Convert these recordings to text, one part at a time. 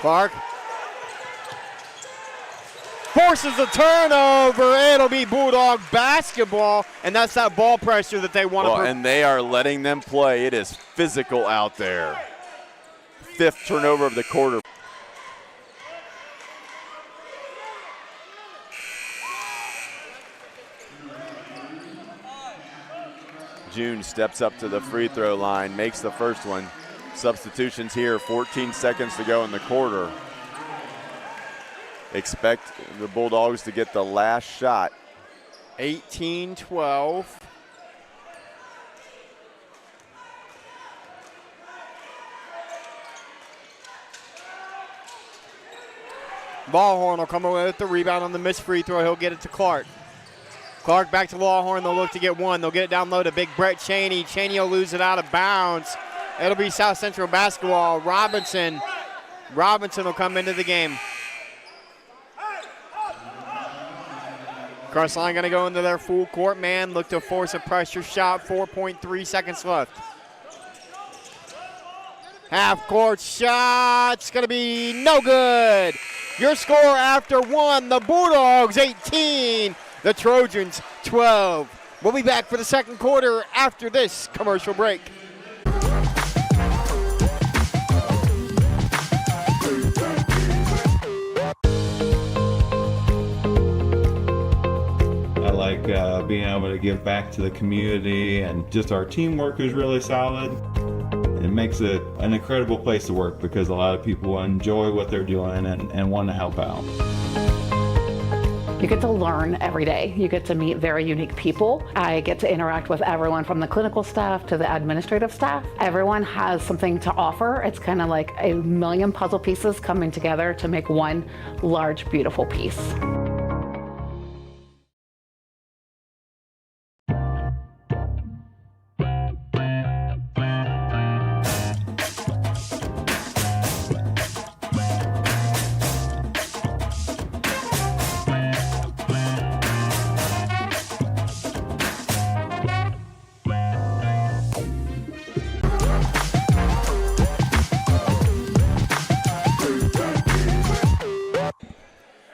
Clark forces the turnover. It'll be Bulldog basketball, and that's that ball pressure that they want to. And they are letting them play. It is physical out there. 5th turnover of the quarter. June steps up to the free throw line, makes the first one. Substitutions here, 14 seconds to go in the quarter. Expect the Bulldogs to get the last shot. 18-12. Lawhorn will come away with the rebound on the missed free throw. He'll get it to Clark. Clark back to Lawhorn. They'll look to get one. They'll get it down low to big Brett Cheney. Cheney will lose it out of bounds. It'll be South Central basketball. Robinson will come into the game. Crestline going to go into their full court man. Look to force a pressure shot. 4.3 seconds left. Half court shot's going to be no good. Your score after one, the Bulldogs 18, the Trojans 12. We'll be back for the second quarter after this commercial break. I like being able to give back to the community, and just our teamwork is really solid. It makes it an incredible place to work because a lot of people enjoy what they're doing and want to help out. You get to learn every day. You get to meet very unique people. I get to interact with everyone from the clinical staff to the administrative staff. Everyone has something to offer. It's kind of like a million puzzle pieces coming together to make one large, beautiful piece.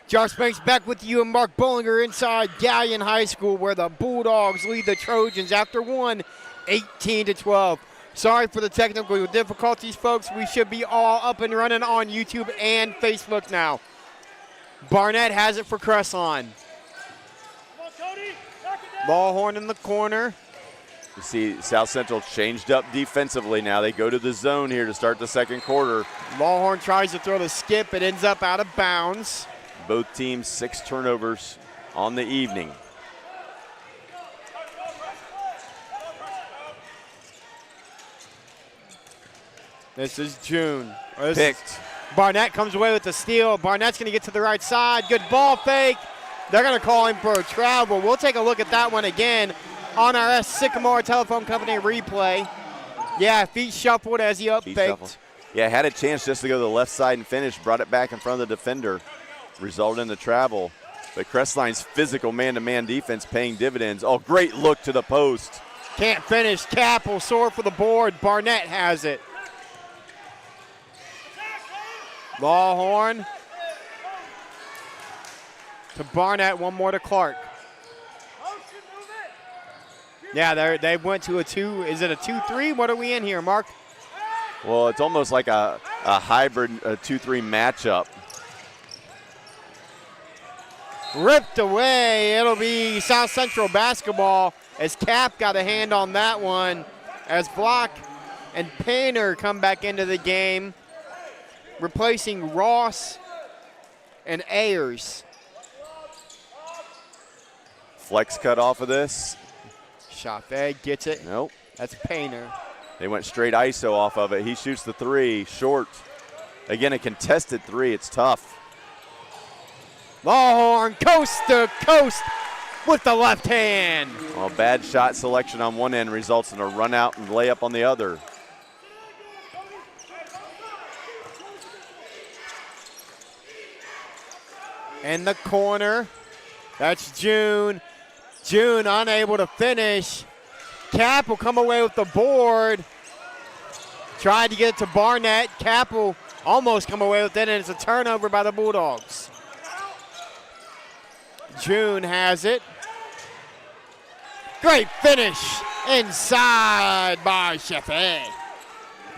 Josh Banks back with you and Mark Bollinger inside Galion High School, where the Bulldogs lead the Trojans after one, 18-12. Sorry for the technical difficulties, folks. We should be all up and running on YouTube and Facebook now. Barnett has it for Crestline. Lawhorn in the corner. You see South Central changed up defensively now. They go to the zone here to start the second quarter. Lawhorn tries to throw the skip. It ends up out of bounds. Both teams 6 turnovers on the evening. This is June. Picked. Barnett comes away with the steal. Barnett's going to get to the right side. Good ball fake. They're going to call him for a travel. We'll take a look at that one again on our Sycamore Telephone Company replay. Yeah, feet shuffled as he up-faked. Yeah, had a chance just to go to the left side and finish. Brought it back in front of the defender. Resulted in the travel. But Crestline's physical man-to-man defense paying dividends. Oh, great look to the post. Can't finish. Cap will soar for the board. Barnett has it. Lawhorn to Barnett. One more to Clark. Yeah, they went to a 2. Is it a 2-3? What are we in here, Mark? Well, it's almost like a hybrid 2-3 matchup. Ripped away. It'll be South Central basketball as Cap got a hand on that one as Block and Painter come back into the game, replacing Ross and Ayers. Flex cut off of this. Shot fade, gets it. Nope. That's Painter. They went straight ISO off of it. He shoots the 3, short. Again, a contested 3. It's tough. Lawhorn coast to coast with the left hand. Well, bad shot selection on one end results in a run out and layup on the other. In the corner, that's June. June unable to finish. Cap will come away with the board. Tried to get it to Barnett. Cap will almost come away with it, and it's a turnover by the Bulldogs. June has it. Great finish inside by Sheffy.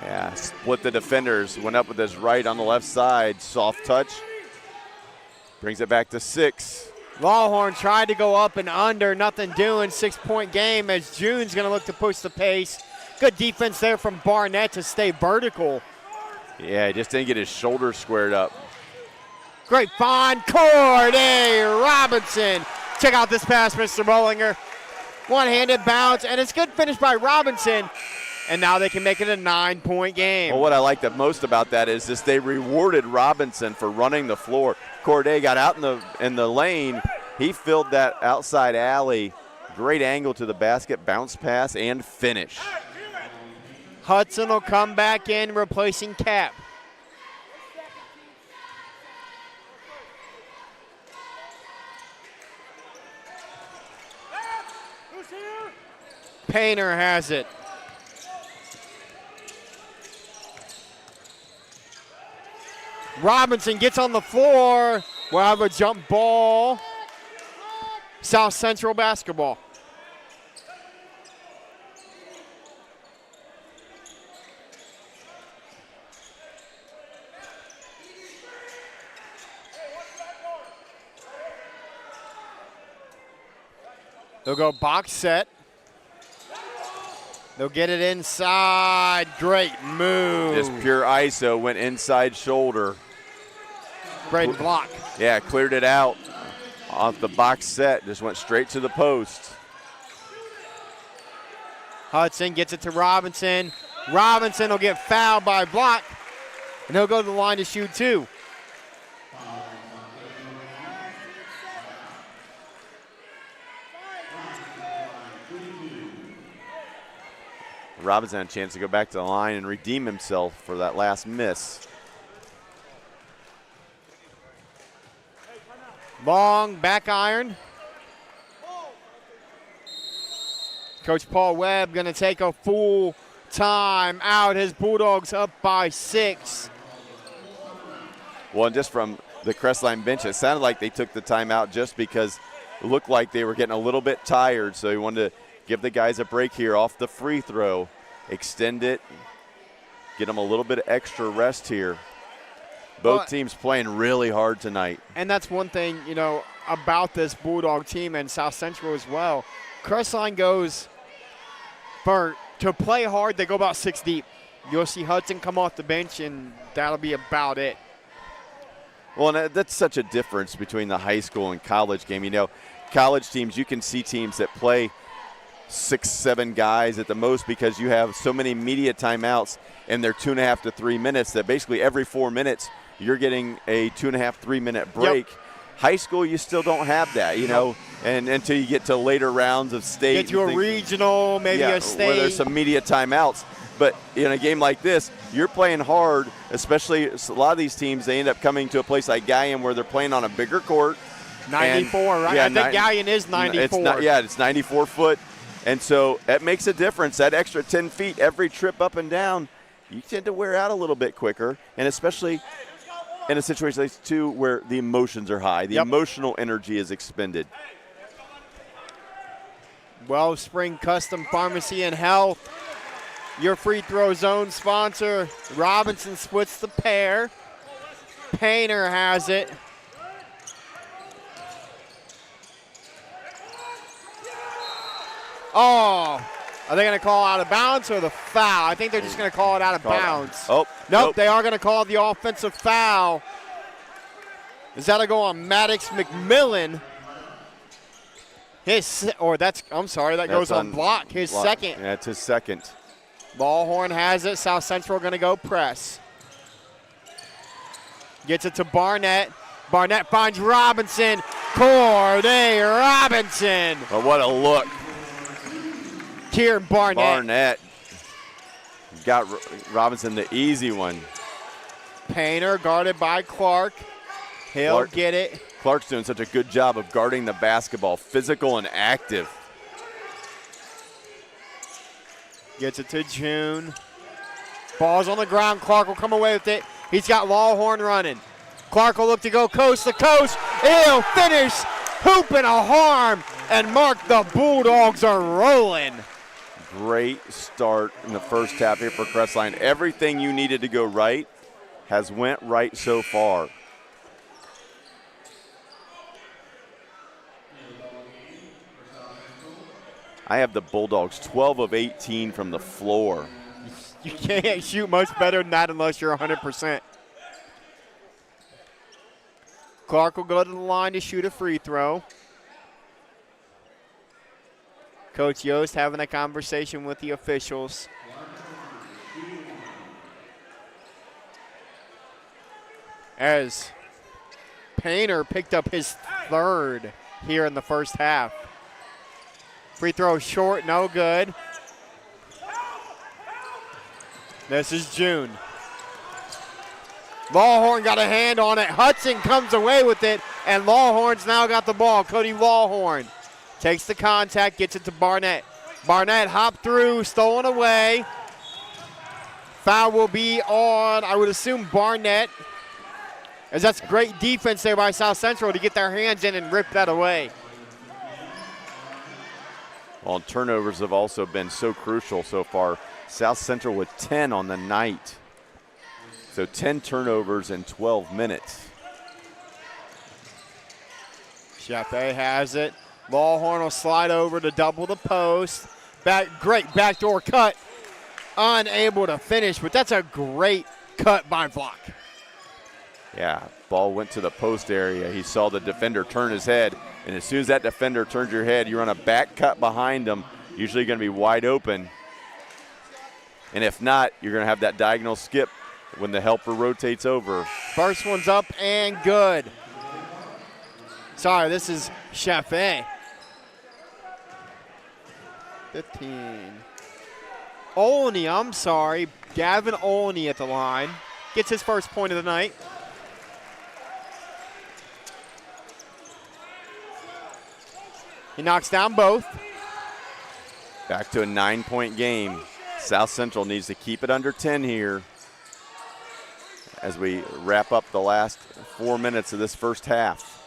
Yeah, split the defenders. Went up with his right on the left side. Soft touch. Brings it back to 6. Lawhorn tried to go up and under. Nothing doing. 6-point game as June's going to look to push the pace. Good defense there from Barnett to stay vertical. Yeah, he just didn't get his shoulders squared up. Great find. Corday Robinson. Check out this pass, Mr. Bollinger. One-handed bounce, and it's good finish by Robinson. And now they can make it a 9-point game. Well, what I like the most about that is just they rewarded Robinson for running the floor. Corday got out in the lane. He filled that outside alley. Great angle to the basket, bounce pass, and finish. Hudson will come back in, replacing Cap. Painter has it. Robinson gets on the floor. We'll have a jump ball. South Central basketball. They'll go box set. They'll get it inside. Great move. Just pure ISO, went inside shoulder. Great block. Yeah, cleared it out off the box set. Just went straight to the post. Hudson gets it to Robinson. Robinson will get fouled by Block, and he'll go to the line to shoot 2. Robinson had a chance to go back to the line and redeem himself for that last miss. Long back iron. Coach Paul Webb going to take a full time out. His Bulldogs up by 6. Well, and just from the Crestline bench, it sounded like they took the timeout just because it looked like they were getting a little bit tired. So he wanted to give the guys a break here off the free throw, extend it, get them a little bit of extra rest here. Both teams playing really hard tonight. And that's one thing, you know, about this Bulldog team and South Central as well. Crestline goes to play hard, they go about 6 deep. You'll see Hudson come off the bench, and that'll be about it. Well, and that's such a difference between the high school and college game. You know, college teams, you can see teams that play 6, 7 guys at the most because you have so many media timeouts and they're 2.5 to 3 minutes that basically every 4 minutes you're getting a 2.5, 3 minute break. Yep. High school, you still don't have that, you know, and until you get to later rounds of state. Get to a regional, maybe a state. Where there's some media timeouts. But in a game like this, you're playing hard, especially a lot of these teams, they end up coming to a place like Galion where they're playing on a bigger court. 94, right? Yeah, I think Galion is 94. It's 94 foot. And so that makes a difference. That extra 10 feet every trip up and down, you tend to wear out a little bit quicker, and especially in a situation like this, too, where the emotions are high. The emotional energy is expended. Wellspring Custom Pharmacy and Health, your free throw zone sponsor. Robinson splits the pair. Painter has it. Oh, are they going to call out of bounds or the foul? I think they're just going to call it out of bounds. Nope, they are going to call the offensive foul. Is that a go on Maddox McMillan? That goes on Block, his second. Yeah, it's his second. Ballhorn has it. South Central going to go press. Gets it to Barnett. Barnett finds Robinson. Corday Robinson. Oh, what a look. Here, Barnett got Robinson the easy one. Painter guarded by Clark. He'll get it. Clark's doing such a good job of guarding the basketball, physical and active. Gets it to June. Ball's on the ground. Clark will come away with it. He's got Lawhorn running. Clark will look to go coast to coast. He'll finish hooping a harm. And Mark, the Bulldogs are rolling. Great start in the first half here for Crestline. Everything you needed to go right has went right so far. I have the Bulldogs 12 of 18 from the floor. You can't shoot much better than that unless you're 100%. Clark will go to the line to shoot a free throw. Coach Yost having a conversation with the officials. As Painter picked up his third here in the first half. Free throw short, no good. This is June. Lawhorn got a hand on it. Hudson comes away with it, and Lawhorn's now got the ball. Cody Lawhorn takes the contact, gets it to Barnett. Barnett hopped through, stolen away. Foul will be on, I would assume, Barnett, as that's great defense there by South Central to get their hands in and rip that away. Well, turnovers have also been so crucial so far. South Central with 10 on the night. So 10 turnovers in 12 minutes. Chappé has it. Lawhorn will slide over to double the post. Great backdoor cut. Unable to finish, but that's a great cut by Vlock. Yeah, ball went to the post area. He saw the defender turn his head, and as soon as that defender turns your head, you run a back cut behind him, usually going to be wide open. And if not, you're going to have that diagonal skip when the helper rotates over. First one's up and good. Sorry, this is Chaffee. 15. Olney, I'm sorry. Gavin Olney at the line. Gets his first point of the night. He knocks down both. Back to a 9-point game. South Central needs to keep it under 10 here as we wrap up the last 4 minutes of this first half.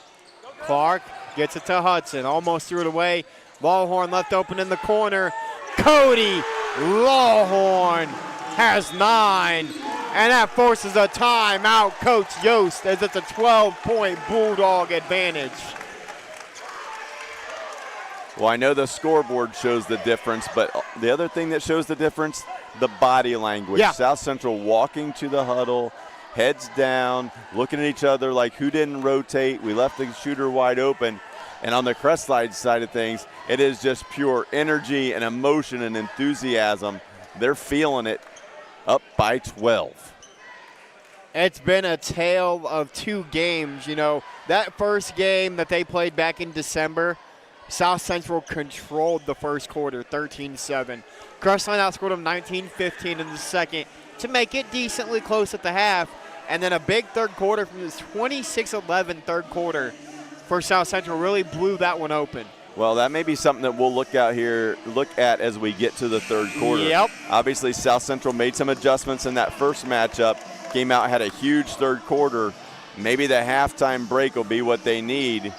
Clark gets it to Hudson, almost threw it away. Lawhorn left open in the corner. Cody Lawhorn has 9, and that forces a timeout, Coach Yost, as it's a 12-point Bulldog advantage. Well, I know the scoreboard shows the difference, but the other thing that shows the difference, the body language. Yeah. South Central walking to the huddle, heads down, looking at each other like who didn't rotate. We left the shooter wide open. And on the Crestline side of things, it is just pure energy and emotion and enthusiasm. They're feeling it, up by 12. It's been a tale of 2 games. You know, that first game that they played back in December, South Central controlled the first quarter, 13-7. Crestline outscored them 19-15 in the second to make it decently close at the half. And then a big third quarter from this 26-11 third quarter for South Central really blew that one open. Well, that may be something that we'll look at as we get to the third quarter. Yep. Obviously, South Central made some adjustments in that first matchup, came out, had a huge third quarter. Maybe the halftime break will be what they need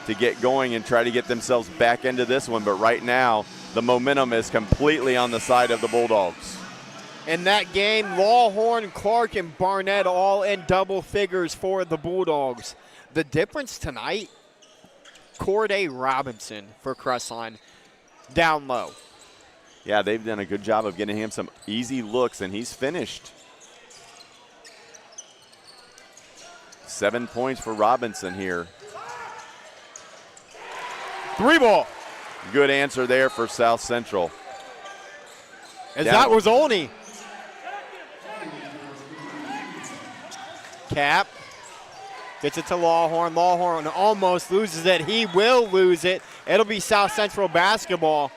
to get going and try to get themselves back into this one. But right now, the momentum is completely on the side of the Bulldogs. In that game, Lawhorn, Clark, and Barnett all in double figures for the Bulldogs. The difference tonight, Corday Robinson for Crestline, down low. Yeah, they've done a good job of getting him some easy looks, and he's finished. 7 points for Robinson here. 3 ball. Good answer there for South Central. As Yeah. that was Olney. Cap gets it to Lawhorn. Lawhorn almost loses it. He will lose it. It'll be South Central basketball.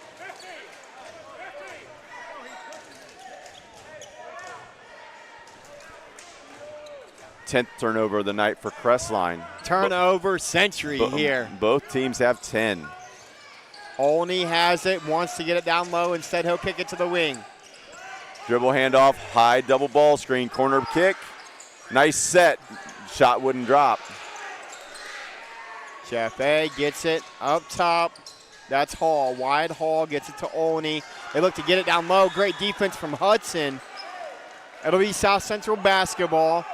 Tenth turnover of the night for Crestline. Turnover century here. Both teams have 10. Olney has it, wants to get it down low. Instead, he'll kick it to the wing. Dribble handoff, high double ball screen, corner kick. Nice set. Shot wouldn't drop. Chaffee gets it up top. That's Hall. Wide Hall gets it to Olney. They look to get it down low. Great defense from Hudson. It'll be South Central basketball.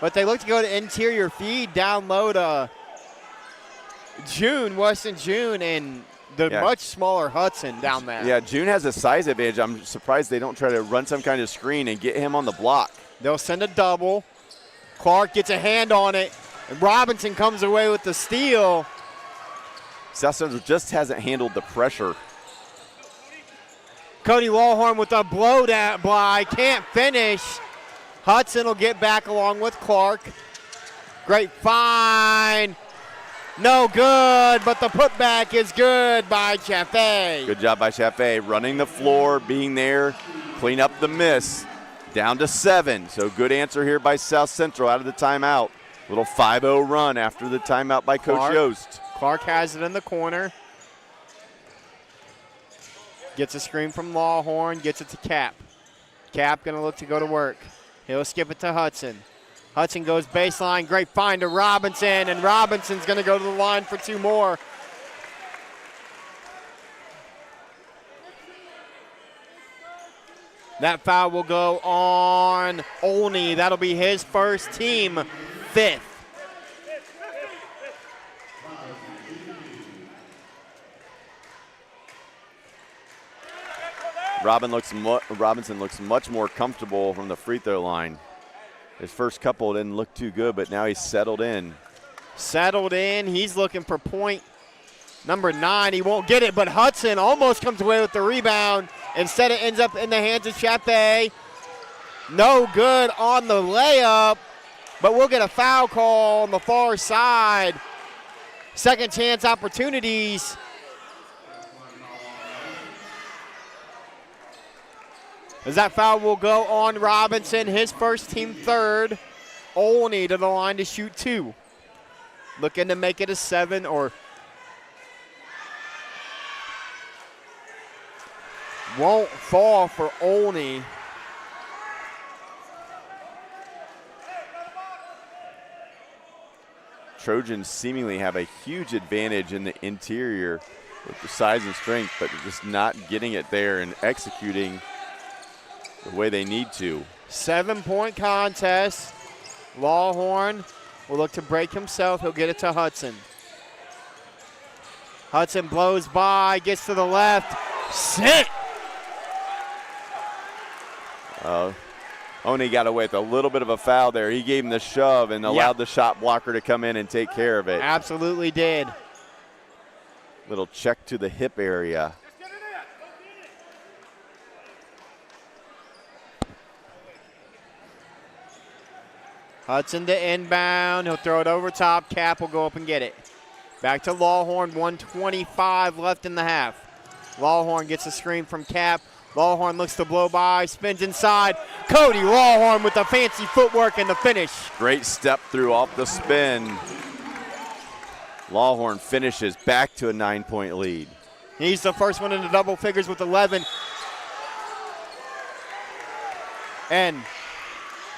But they look to go to interior feed down low to Weston June, and the much smaller Hudson down there. Yeah, June has a size advantage. I'm surprised they don't try to run some kind of screen and get him on the block. They'll send a double. Clark gets a hand on it, and Robinson comes away with the steal. South Central just hasn't handled the pressure. Cody Lawhorn with a blow down by, can't finish. Hudson will get back along with Clark. Great find. No good, but the putback is good by Chaffee. Good job by Chaffee, running the floor, being there, clean up the miss. Down to 7, so good answer here by South Central out of the timeout. Little 5-0 run after the timeout by Coach Yost. Clark has it in the corner. Gets a screen from Lawhorn, gets it to Cap. Cap gonna look to go to work. He'll skip it to Hudson. Hudson goes baseline, great find to Robinson, and Robinson's gonna go to the line for 2 more. That foul will go on Olney. That'll be his first, team 5th. Robinson looks much more comfortable from the free throw line. His first couple didn't look too good, but now he's settled in. Settled in. He's looking for point number 9. He won't get it, but Hudson almost comes away with the rebound. Instead, it ends up in the hands of Chappé. No good on the layup, but we'll get a foul call on the far side. Second chance opportunities. As that foul will go on Robinson, his first, team 3rd. Olney to the line to shoot 2. Looking to make it a 7 or won't fall for Olney. Trojans seemingly have a huge advantage in the interior with the size and strength, but just not getting it there and executing the way they need to. 7-point contest. Lawhorn will look to break himself. He'll get it to Hudson. Hudson blows by, gets to the left. Sit! Only got away with a little bit of a foul there. He gave him the shove and allowed the shot blocker to come in and take care of it. Absolutely did. Little check to the hip area. Hudson to inbound. He'll throw it over top. Cap will go up and get it. Back to Lawhorn. 1:25 left in the half. Lawhorn gets a screen from Cap. Lawhorn looks to blow by, spins inside. Cody Lawhorn with the fancy footwork and the finish. Great step through off the spin. Lawhorn finishes back to a 9-point lead. He's the first one into double figures with 11. And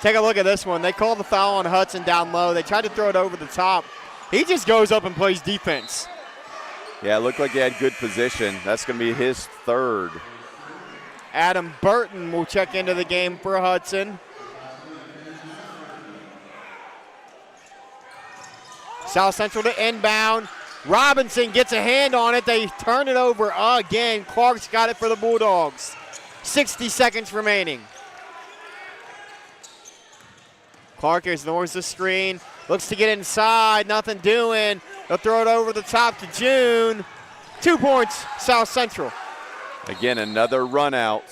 take a look at this one. They called the foul on Hudson down low. They tried to throw it over the top. He just goes up and plays defense. Yeah, it looked like he had good position. That's going to be his 3rd. Adam Burton will check into the game for Hudson. South Central to inbound. Robinson gets a hand on it. They turn it over again. Clark's got it for the Bulldogs. 60 seconds remaining. Clark ignores the screen. Looks to get inside. Nothing doing. They'll throw it over the top to June. 2 points, South Central. Again, another run out.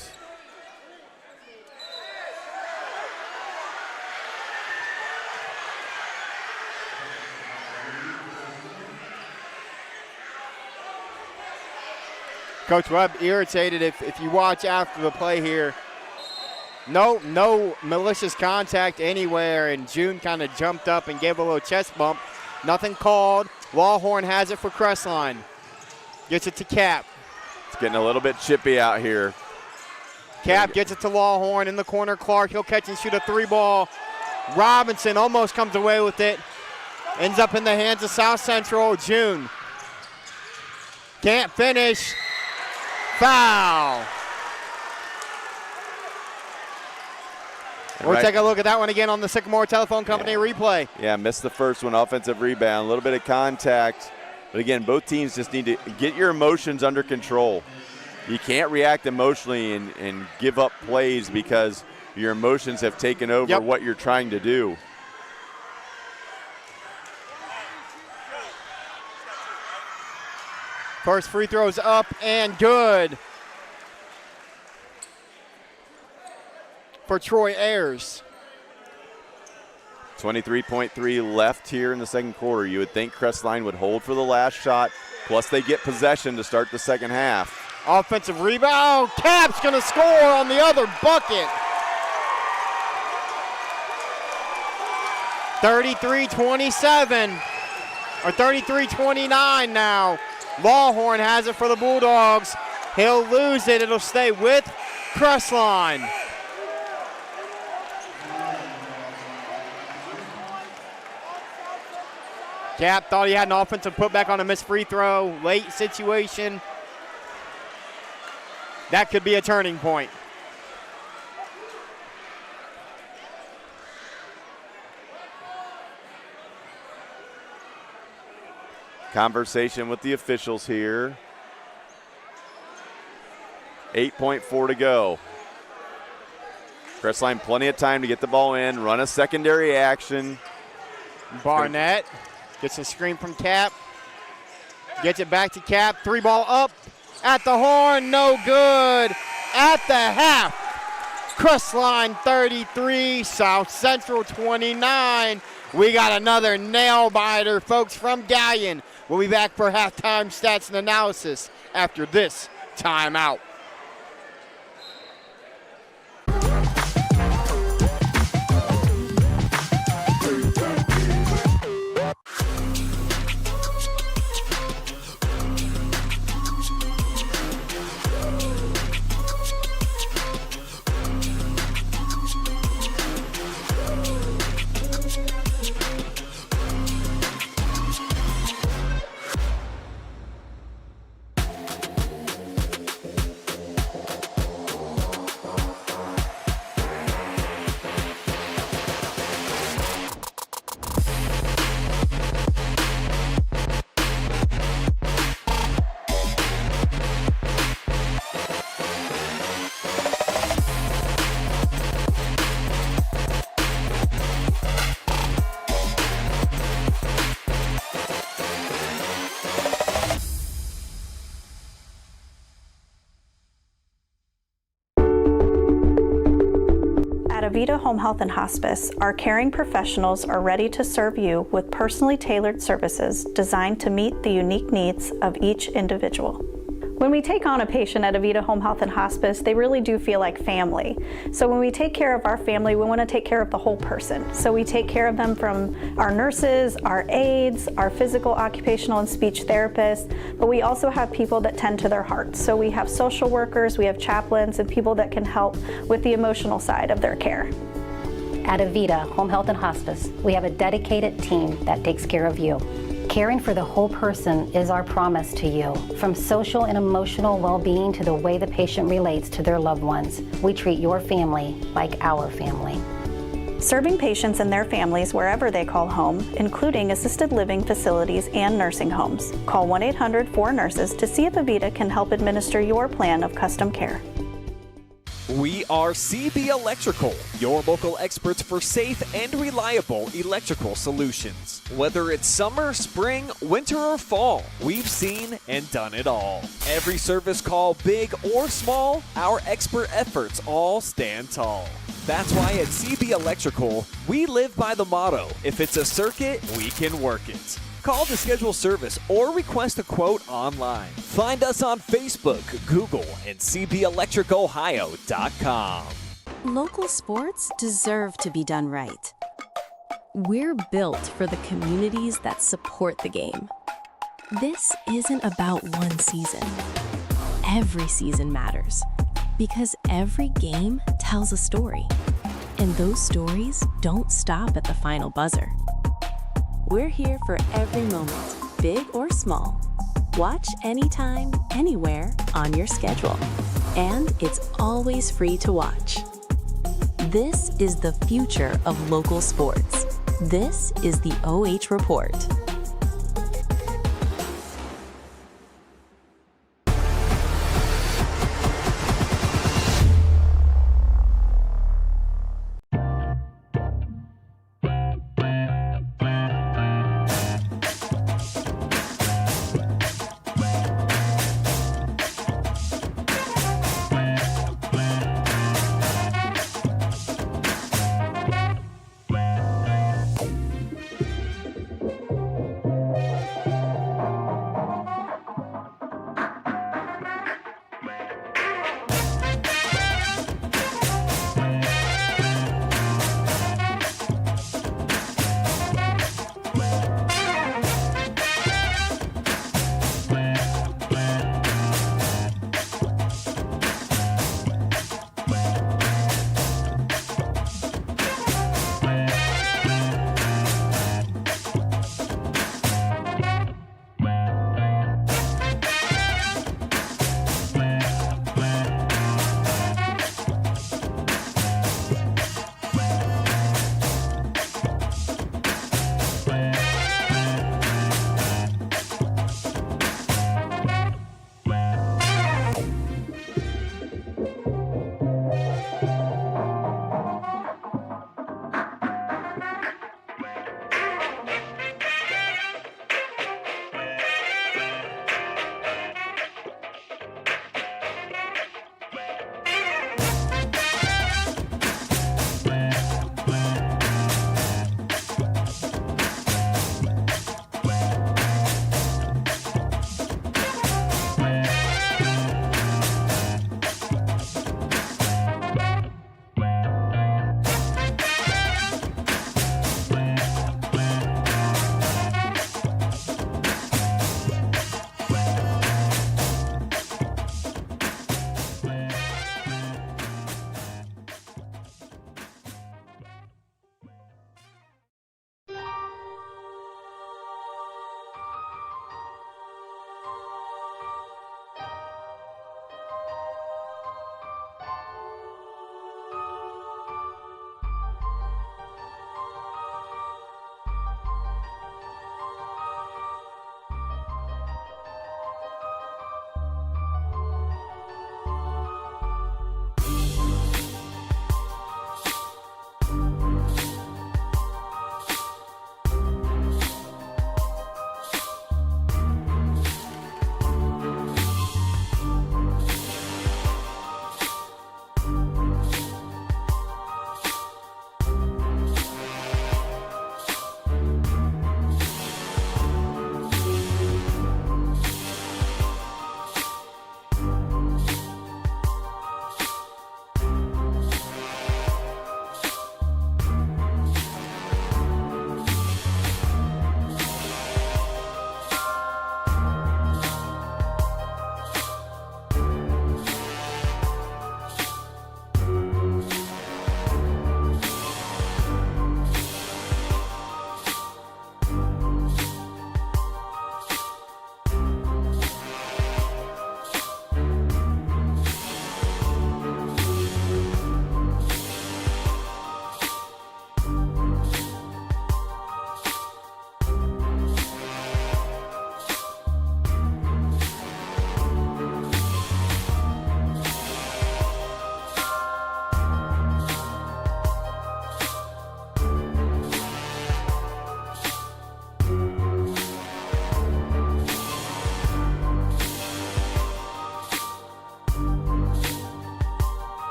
Coach Webb irritated if you watch after the play here. No malicious contact anywhere, and June kind of jumped up and gave a little chest bump. Nothing called. Lawhorn has it for Crestline. Gets it to Cap. It's getting a little bit chippy out here. Cap gets it to Lawhorn in the corner. Clark, he'll catch and shoot a 3 ball. Robinson almost comes away with it. Ends up in the hands of South Central. June can't finish. Foul. We'll take a look at that one again on the Sycamore Telephone Company replay. Yeah, missed the first one, offensive rebound, a little bit of contact. But again, both teams just need to get your emotions under control. You can't react emotionally and give up plays because your emotions have taken over what you're trying to do. First free throw's up and good for Troy Ayers. 23.3 left here in the second quarter. You would think Crestline would hold for the last shot, plus they get possession to start the second half. Offensive rebound. Cap's going to score on the other bucket. 33-27, or 33-29 now. Lawhorn has it for the Bulldogs. He'll lose it. It'll stay with Crestline. Cap thought he had an offensive putback on a missed free throw. Late situation. That could be a turning point. Conversation with the officials here. 8.4 to go. Crestline plenty of time to get the ball in, run a secondary action. Barnett gets a screen from Cap. Gets it back to Cap. 3-ball up at the horn. No good. At the half. Crestline 33, South Central 29. We got another nail biter, folks, from Galion. We'll be back for halftime stats and analysis after this timeout. At Avita Home Health and Hospice, our caring professionals are ready to serve you with personally tailored services designed to meet the unique needs of each individual. When we take on a patient at Avita Home Health and Hospice, they really do feel like family. So when we take care of our family, we want to take care of the whole person. So we take care of them from our nurses, our aides, our physical, occupational, and speech therapists, but we also have people that tend to their hearts. So we have social workers, we have chaplains, and people that can help with the emotional side of their care. At Avita Home Health and Hospice, we have a dedicated team that takes care of you. Caring for the whole person is our promise to you. From social and emotional well-being to the way the patient relates to their loved ones, we treat your family like our family. Serving patients and their families wherever they call home, including assisted living facilities and nursing homes. Call 1-800-4NURSES to see if Avita can help administer your plan of custom care. We are CB Electrical, your local experts for safe and reliable electrical solutions. Whether it's summer, spring, winter, or fall, we've seen and done it all. Every service call, big or small, our expert efforts all stand tall. That's why at CB Electrical, we live by the motto, if it's a circuit, we can work it. Call to schedule service or request a quote online. Find us on Facebook, Google, and cbelectricohio.com. Local sports deserve to be done right. We're built for the communities that support the game. This isn't about one season. Every season matters because every game tells a story. And those stories don't stop at the final buzzer. We're here for every moment, big or small. Watch anytime, anywhere on your schedule. And it's always free to watch. This is the future of local sports. This is the OH Report.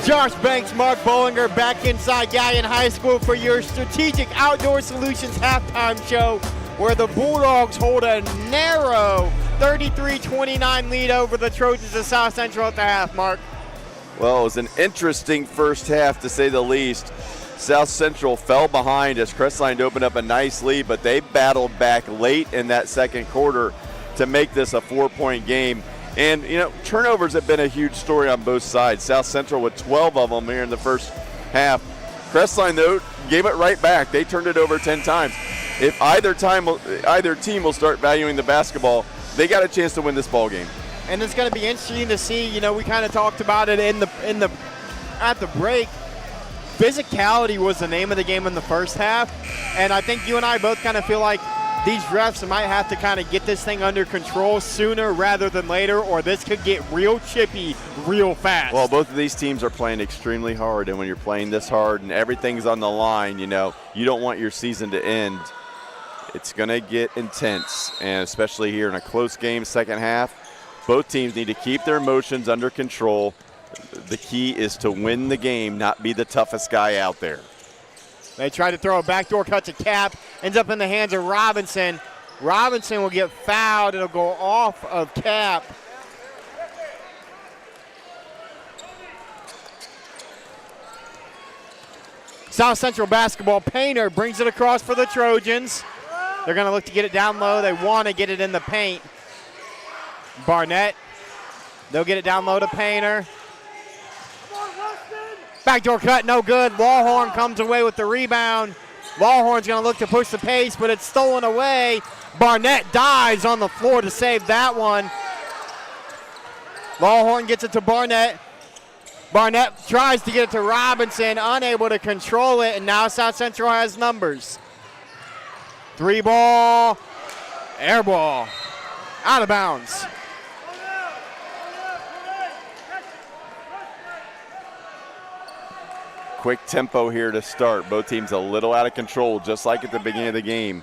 Josh Banks, Mark Bollinger back inside Galion High School for your Strategic Outdoor Solutions halftime show, where the Bulldogs hold a narrow 33-29 lead over the Trojans of South Central at the half, Mark. Well, it was an interesting first half, to say the least. South Central fell behind as Crestline opened up a nice lead, but they battled back late in that second quarter to make this a 4-point game. And, you know, turnovers have been a huge story on both sides. South Central with 12 of them here in the first half. Crestline, though, gave it right back. They turned it over 10 times. If either team will start valuing the basketball, they got a chance to win this ball game. And it's going to be interesting to see. You know, we kind of talked about it at the break. Physicality was the name of the game in the first half, and I think you and I both kind of feel like these refs might have to kind of get this thing under control sooner rather than later, or this could get real chippy real fast. Well, both of these teams are playing extremely hard, and when you're playing this hard and everything's on the line, you know, you don't want your season to end. It's going to get intense, and especially here in a close game second half, both teams need to keep their emotions under control. The key is to win the game, not be the toughest guy out there. They try to throw a backdoor cut to Cap, ends up in the hands of Robinson. Robinson will get fouled. It'll go off of Cap. South Central basketball. Painter brings it across for the Trojans. They're going to look to get it down low. They want to get it in the paint. Barnett, they'll get it down low to Painter. Backdoor cut, no good. Lawhorn comes away with the rebound. Lawhorn's going to look to push the pace, but it's stolen away. Barnett dives on the floor to save that one. Lawhorn gets it to Barnett. Barnett tries to get it to Robinson, unable to control it, and now South Central has numbers. 3-ball, air ball, out of bounds. Quick tempo here to start. Both teams a little out of control, just like at the beginning of the game.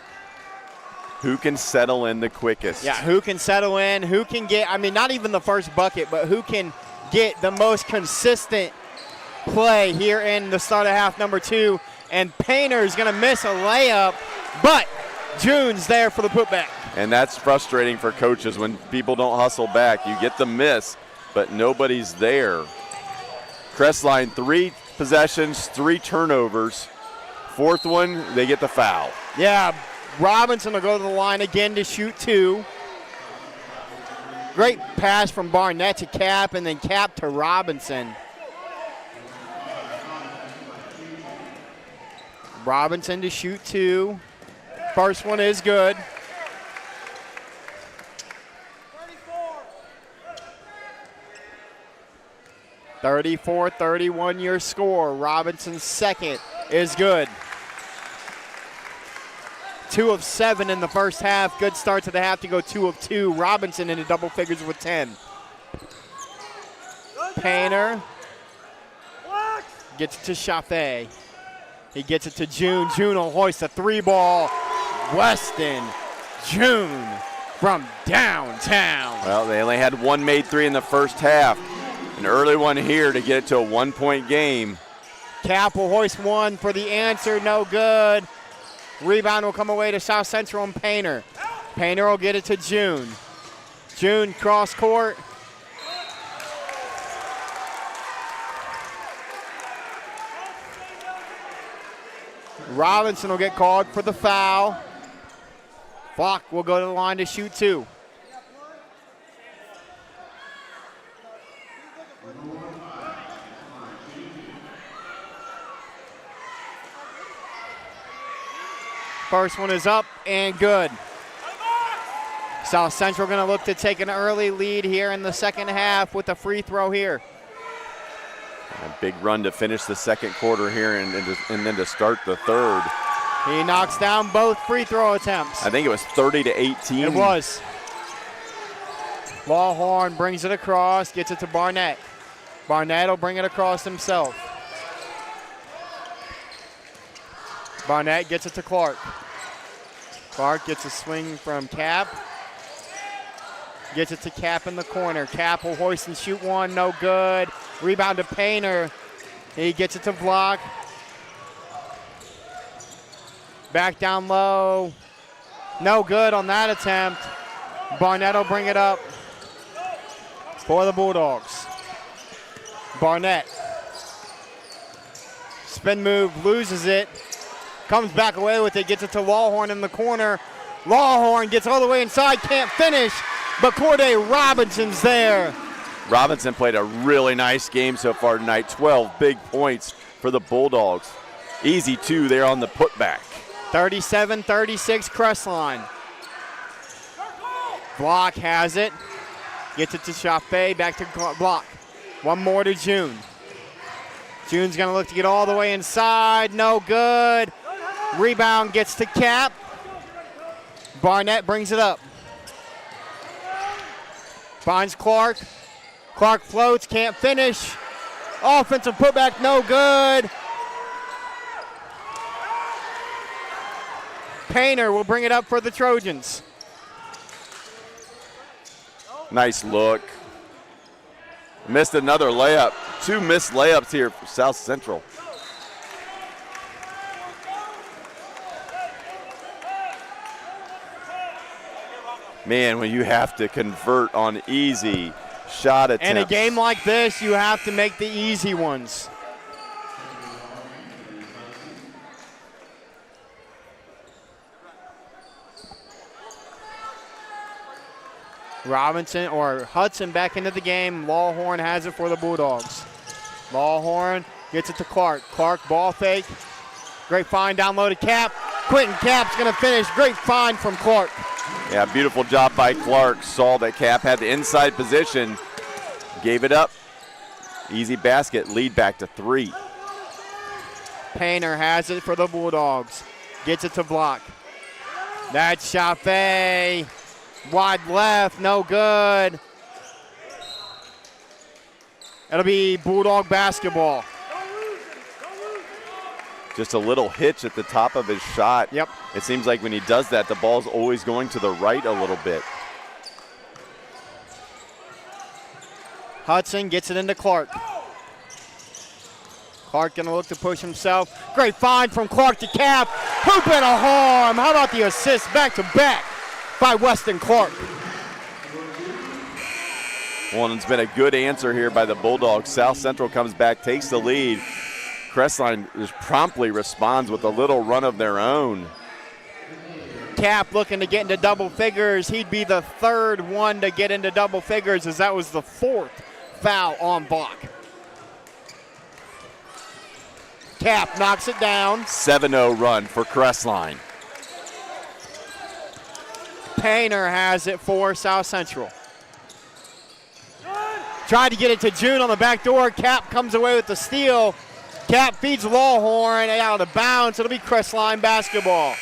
Who can settle in the quickest? Yeah, who can settle in, who can get, I mean, not even the first bucket, but who can get the most consistent play here in the start of half number 2. And Painter's going to miss a layup, but June's there for the putback. And that's frustrating for coaches when people don't hustle back. You get the miss, but nobody's there. Crestline, 3 possessions, 3 turnovers. Fourth one, they get the foul. Yeah, Robinson will go to the line again to shoot 2. Great pass from Barnett to Cap, and then Cap to Robinson. Robinson to shoot 2. First one is good. 34-31 your score. Robinson's second is good. 2 of 7 in the first half. Good start to the half to go 2 of 2. Robinson into double figures with 10. Painter gets it to Chaffee. He gets it to June. June will hoist a 3-ball. Weston June from downtown. Well, they only had 1 made 3 in the first half. An early one here to get it to a 1-point game. Cap will hoist 1 for the answer. No good. Rebound will come away to South Central and Painter. Painter will get it to June. June cross court. Robinson will get called for the foul. Falk will go to the line to shoot 2. First one is up and good. South Central going to look to take an early lead here in the second half with a free throw here. A big run to finish the second quarter here and then to start the third. He knocks down both free throw attempts. I think it was 30-18. It was. Lawhorn brings it across, gets it to Barnett. Barnett will bring it across himself. Barnett gets it to Clark. Clark gets a swing from Cap. Gets it to Cap in the corner. Cap will hoist and shoot 1, no good. Rebound to Painter. He gets it to block. Back down low. No good on that attempt. Barnett will bring it up for the Bulldogs. Barnett. Spin move, loses it. Comes back away with it, gets it to Lawhorn in the corner. Lawhorn gets all the way inside, can't finish, but Corday Robinson's there. Robinson played a really nice game so far tonight. 12 big points for the Bulldogs. Easy 2 there on the putback. 37-36 Crestline. Block has it. Gets it to Chaffee, back to Block. One more to June. June's gonna look to get all the way inside, no good. Rebound gets to Cap. Barnett brings it up. Finds Clark. Clark floats, can't finish. Offensive putback, no good. Painter will bring it up for the Trojans. Nice look. Missed another layup. 2 missed layups here for South Central. Man, when you have to convert on easy shot attempts. In a game like this, you have to make the easy ones. Robinson or Hudson back into the game. Lawhorn has it for the Bulldogs. Lawhorn gets it to Clark. Clark ball fake. Great find down low to Cap. Quentin Cap's going to finish. Great find from Clark. Yeah, beautiful job by Clark. Saw that Cap had the inside position. Gave it up. Easy basket. Lead back to 3. Painter has it for the Bulldogs. Gets it to Block. That's Chaffee. Wide left, no good. It'll be Bulldog basketball. Just a little hitch at the top of his shot. Yep. It seems like when he does that, the ball's always going to the right a little bit. Hudson gets it into Clark. Clark gonna look to push himself. Great find from Clark to Cap. Hoop and a harm. How about the assist back to back by Weston Clark? Well, and it's been a good answer here by the Bulldogs. South Central comes back, takes the lead. Crestline just promptly responds with a little run of their own. Cap looking to get into double figures. He'd be the third one to get into double figures, as that was the 4th foul on Block. Cap knocks it down. 7-0 run for Crestline. Painter has it for South Central. Tried to get it to June on the back door. Cap comes away with the steal. Cap feeds Lawhorn out of bounds. It'll be Crestline basketball.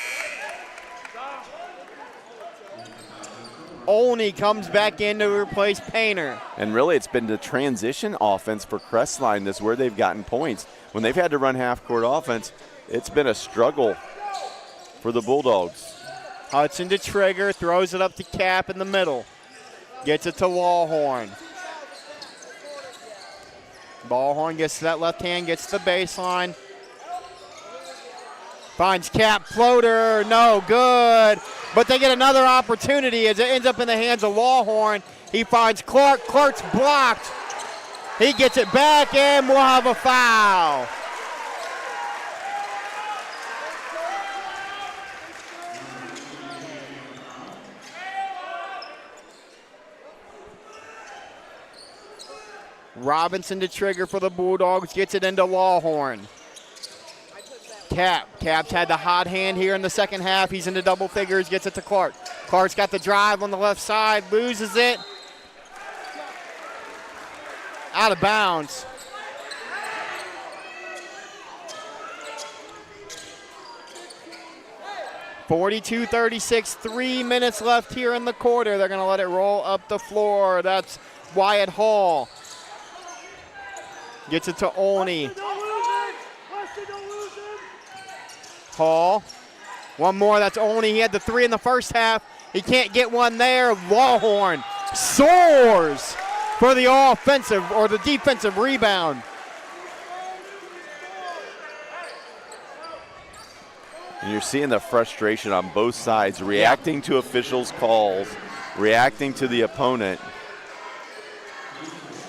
Olney comes back in to replace Painter. And really, it's been the transition offense for Crestline. That's where they've gotten points. When they've had to run half-court offense, it's been a struggle for the Bulldogs. Hudson to trigger, throws it up to Cap in the middle. Gets it to Lawhorn. Lawhorn gets to that left hand, gets to the baseline. Finds Cap, floater, no good. But they get another opportunity as it ends up in the hands of Lawhorn. He finds Clark, Clark's blocked. He gets it back and we'll have a foul. Robinson to trigger for the Bulldogs, gets it into Lawhorn. Cap's had the hot hand here in the second half. He's into double figures, gets it to Clark. Clark's got the drive on the left side, loses it. Out of bounds. (42-36), 3 minutes left here in the quarter. They're going to let it roll up the floor. That's Wyatt Hall. Gets it to Olney. Hall. One more, that's Olney. He had the 3 in the first half. He can't get one there. Lawhorn soars for the offensive or the defensive rebound. And you're seeing the frustration on both sides, reacting to officials' calls, reacting to the opponent.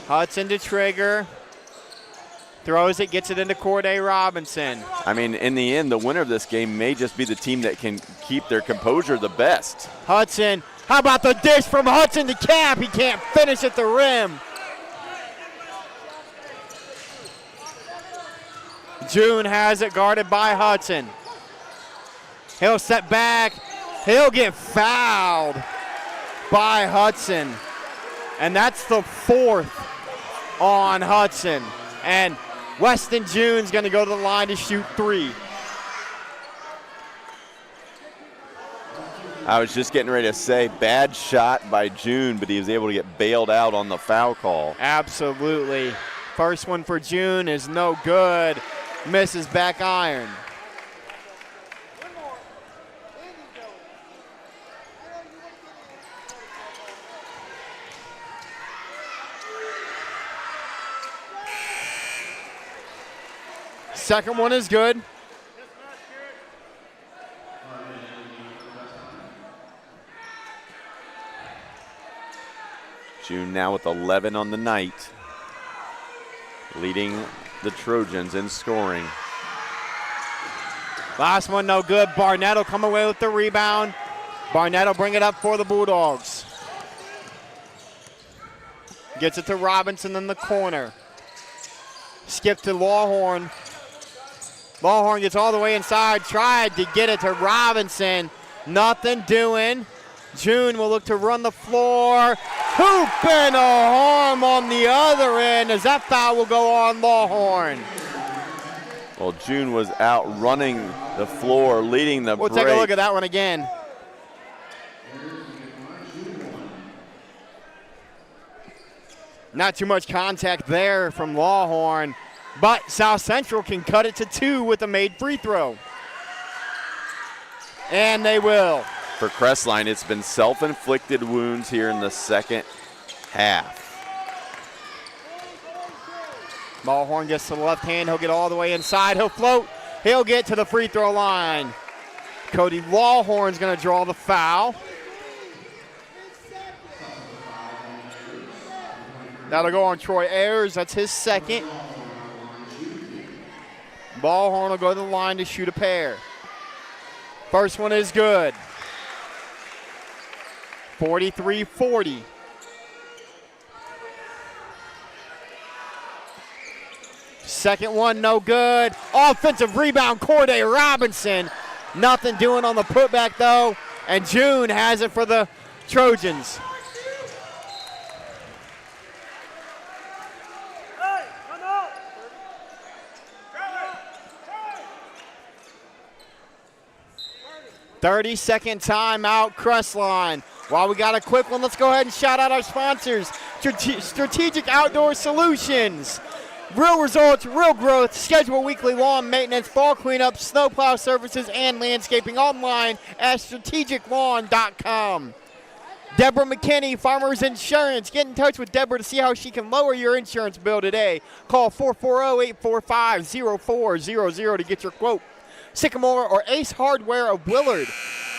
Hudson to trigger. Throws it, gets it into Corday Robinson. I mean, in the end, the winner of this game may just be the team that can keep their composure the best. Hudson, how about the dish from Hudson to Cap? He can't finish at the rim. June has it guarded by Hudson. He'll step back. He'll get fouled by Hudson. And that's the 4th on Hudson. And Weston June's going to go to the line to shoot 3. I was just getting ready to say, bad shot by June, but he was able to get bailed out on the foul call. Absolutely. First one for June is no good. Misses back iron. Second one is good. June now with 11 on the night, leading the Trojans in scoring. Last one no good. Barnett will come away with the rebound. Barnett will bring it up for the Bulldogs. Gets it to Robinson in the corner. Skip to Lawhorn. Lawhorn gets all the way inside, tried to get it to Robinson. Nothing doing. June will look to run the floor. Hoop and a harm on the other end as that foul will go on Lawhorn. Well, June was out running the floor, leading the break. We'll take a look at that one again. Not too much contact there from Lawhorn, but South Central can cut it to 2 with a made free throw. And they will. For Crestline, it's been self-inflicted wounds here in the second half. Lawhorn gets to the left hand. He'll get all the way inside. He'll float. He'll get to the free throw line. Cody Lawhorn's going to draw the foul. That'll go on Troy Ayers. That's his second. Lawhorn will go to the line to shoot a pair. First one is good. 43-40. Second one, no good. Offensive rebound, Corday Robinson. Nothing doing on the putback, though. And June has it for the Trojans. Thirty-second timeout, Crestline. While we got a quick one, let's go ahead and shout out our sponsors. Strategic Outdoor Solutions. Real results, real growth. Schedule weekly lawn maintenance, fall cleanup, snowplow services, and landscaping online at strategiclawn.com. Deborah McKinney, Farmers Insurance. Get in touch with Deborah to see how she can lower your insurance bill today. Call 440-845-0400 to get your quote. Sycamore or Ace Hardware of Willard,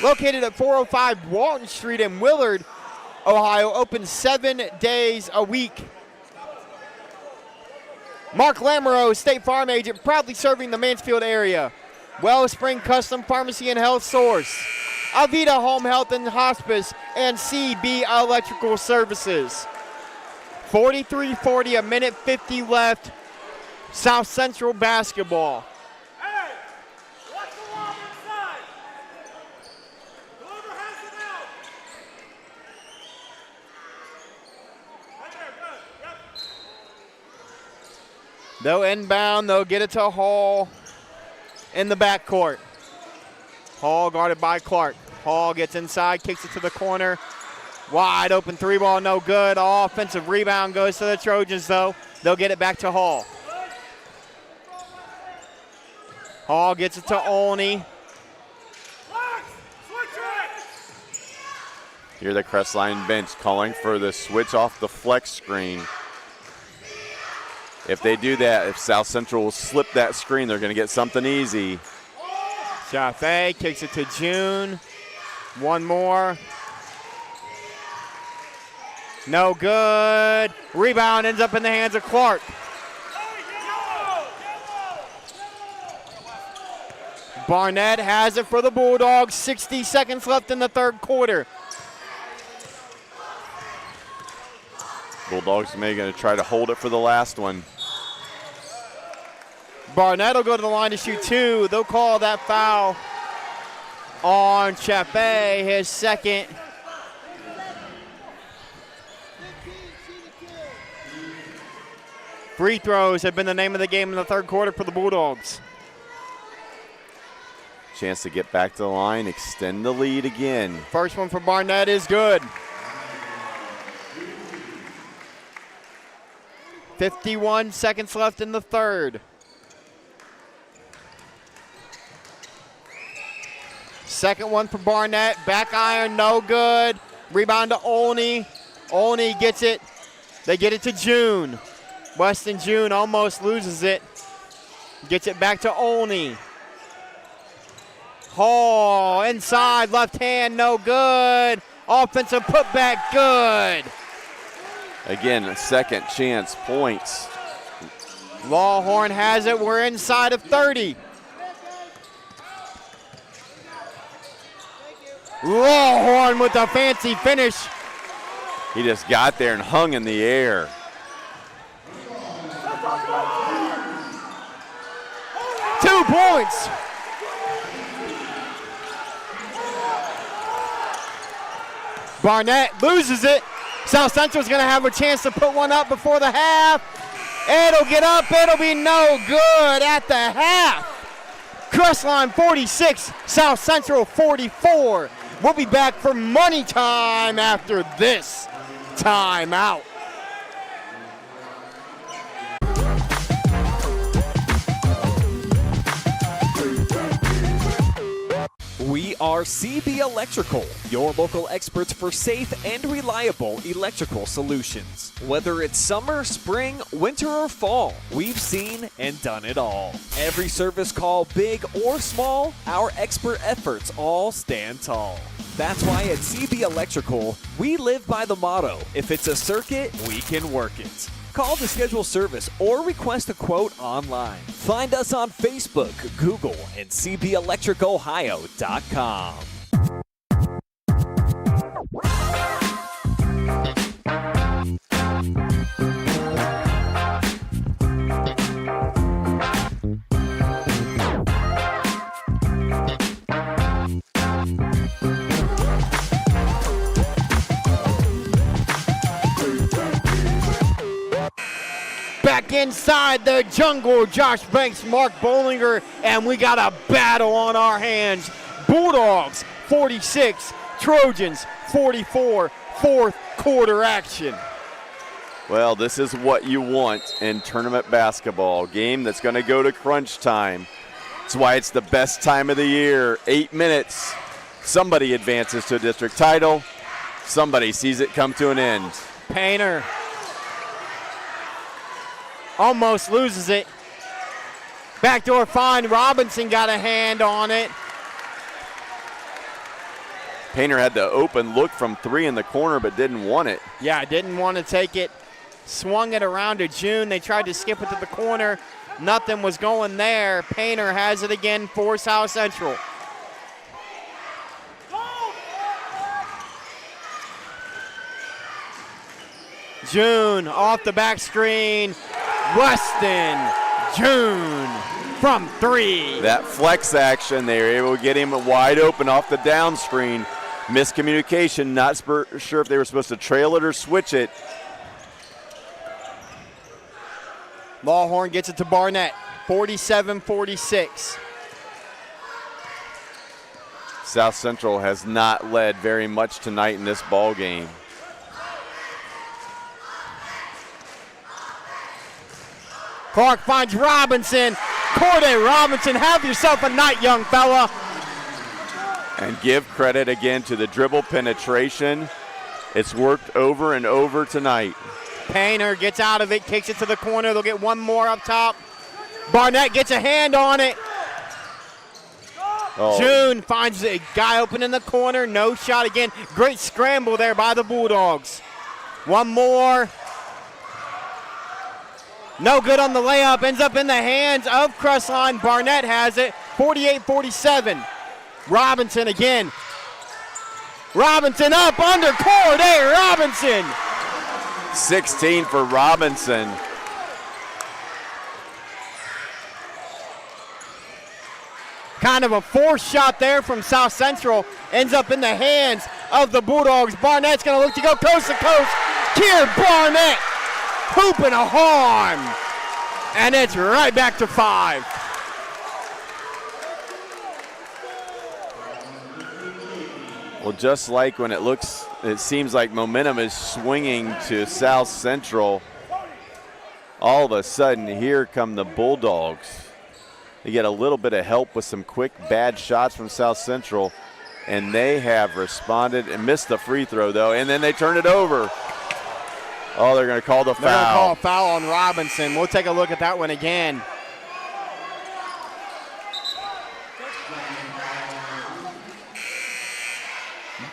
located at 405 Walton Street in Willard, Ohio, open 7 days a week. Mark Lamoureux, State Farm Agent, proudly serving the Mansfield area. Wellspring Custom Pharmacy and Health Source, Avita Home Health and Hospice, and CB Electrical Services. 43-40, a minute 50 left. South Central basketball. 'They'll inbound. They'll get it to Hall in the backcourt. Hall guarded by Clark. Hall gets inside, kicks it to the corner. Wide open 3-ball, no good. Offensive rebound goes to the Trojans, though. They'll get it back to Hall. Hall gets it to Olney. Here the Crestline bench calling for the switch off the flex screen. If they do that, if South Central will slip that screen, they're going to get something easy. Chaffee kicks it to June. One more. No good. Rebound ends up in the hands of Clark. Barnett has it for the Bulldogs. 60 seconds left in the third quarter. Bulldogs may going to try to hold it for the last one. Barnett will go to the line to shoot two. They'll call that foul on Chappé, his second. Free throws have been the name of the game in the third quarter for the Bulldogs. Chance to get back to the line, extend the lead again. First one for Barnett is good. 51 seconds left in the third. Second one for Barnett. Back iron, no good. Rebound to Olney. Olney gets it. They get it to June. Weston June almost loses it. Gets it back to Olney. Hall inside, left hand, no good. Offensive putback, good. Again, a second chance points. Lawhorn has it. We're inside of 30. Lawhorn with a fancy finish. He just got there and hung in the air. Two points. Barnett loses it. South Central's going to have a chance to put one up before the half. It'll get up. It'll be no good at the half. Crestline 46, South Central 44. We'll be back for money time after this timeout. We are CB Electrical, your local experts for safe and reliable electrical solutions. Whether it's summer, spring, winter, or fall, we've seen and done it all. Every service call, big or small, our expert efforts all stand tall. That's why at CB Electrical, we live by the motto, if it's a circuit, we can work it. Call to schedule service or request a quote online. Find us on Facebook, Google, and cbelectricohio.com. Back inside the jungle, Josh Banks, Mark Bollinger, and we got a battle on our hands. Bulldogs 46, Trojans 44, fourth quarter action. Well, this is what you want in tournament basketball. Game that's going to go to crunch time. That's why it's the best time of the year. 8 minutes. Somebody advances to a district title. Somebody sees it come to an end. Painter almost loses it. Backdoor find. Robinson got a hand on it. Painter had the open look from three in the corner but didn't want it. Yeah, didn't want to take it. Swung it around to June. They tried to skip it to the corner. Nothing was going there. Painter has it again for South Central. June off the back screen. Weston June from three. That flex action, they were able to get him wide open off the down screen. Miscommunication, not sure if they were supposed to trail it or switch it. Lawhorn gets it to Barnett, 47-46. South Central has not led very much tonight in this ball game. Clark finds Robinson. Corday Robinson, have yourself a night, young fella. And give credit again to the dribble penetration. It's worked over and over tonight. Painter gets out of it, kicks it to the corner. They'll get one more up top. Barnett gets a hand on it. June finds a guy open in the corner. No shot again. Great scramble there by the Bulldogs. One more. No good on the layup. Ends up in the hands of Crestline. Barnett has it. 48-47. Robinson again. Robinson up under Corday. Robinson. 16 for Robinson. Kind of a forced shot there from South Central. Ends up in the hands of the Bulldogs. Barnett's going to look to go coast to coast. Kier Barnett hooping a harm. And it's right back to 5. Well, just like when it seems like momentum is swinging to South Central, all of a sudden here come the Bulldogs. They get a little bit of help with some quick bad shots from South Central, and they have responded and missed the free throw though, and then they turn it over. Oh, they're going to call the foul. They're going to call a foul on Robinson. We'll take a look at that one again.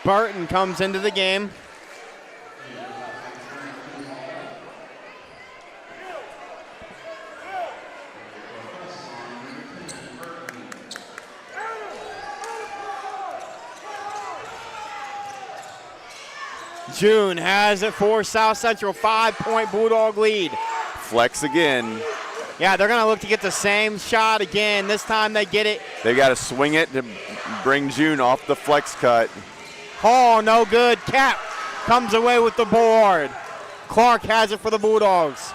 Burton comes into the game. June has it for South Central. 5-point Bulldog lead. Flex again. Yeah, they're going to look to get the same shot again. This time they get it. They got to swing it to bring June off the flex cut. Hall, no good. Cap comes away with the board. Clark has it for the Bulldogs.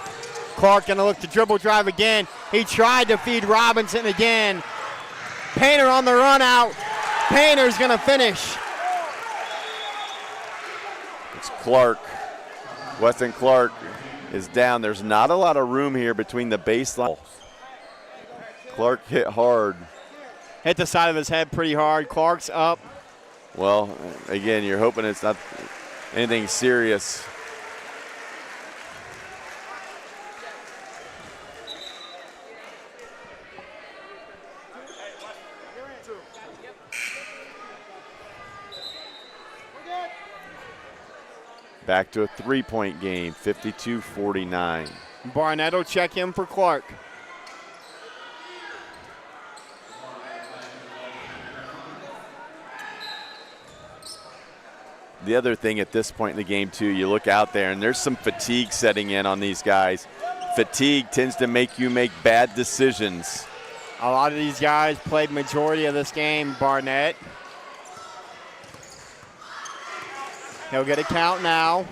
Clark going to look to dribble drive again. He tried to feed Robinson again. Painter on the run out. Painter's going to finish. It's Clark. Weston Clark is down. There's not a lot of room here between the baseline. Clark hit hard. Hit the side of his head pretty hard. Clark's up. Well, again, you're hoping it's not anything serious. Back to a three-point game, 52-49. Barnett will check in for Clark. The other thing at this point in the game, too, you look out there, and there's some fatigue setting in on these guys. Fatigue tends to make you make bad decisions. A lot of these guys played majority of this game. Barnett. He'll get a count now.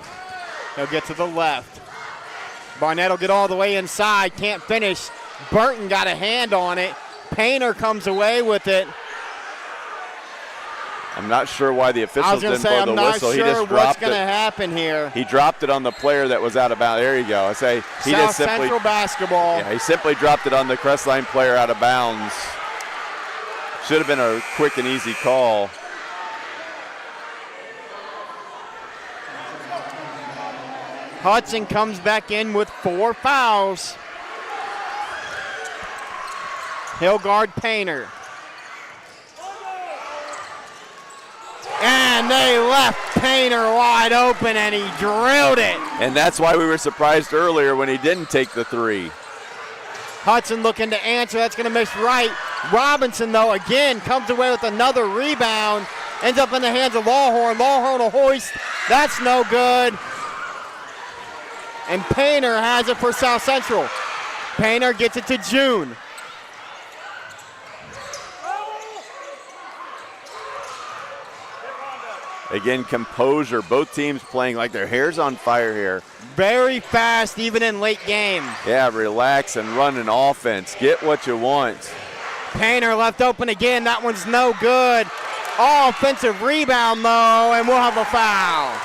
He'll get to the left. Barnett will get all the way inside. Can't finish. Burton got a hand on it. Painter comes away with it. I'm not sure why the officials didn't blow the whistle. He just dropped it. I'm not sure what's going to happen here. He dropped it on the player that was out of bounds. There you go. I say he South just simply Central basketball. Yeah, he simply dropped it on the Crestline player out of bounds. Should have been a quick and easy call. Hudson comes back in with 4 fouls. He'll guard Painter. And they left Painter wide open, and he drilled it. And that's why we were surprised earlier when he didn't take the three. Hudson looking to answer. That's going to miss right. Robinson, though, again, comes away with another rebound. Ends up in the hands of Lawhorn. Lawhorn will hoist. That's no good. And Painter has it for South Central. Painter gets it to June. Again, composure. Both teams playing like their hair's on fire here. Very fast, even in late game. Yeah, relax and run an offense. Get what you want. Painter left open again. That one's no good. Offensive rebound, though, and we'll have a foul.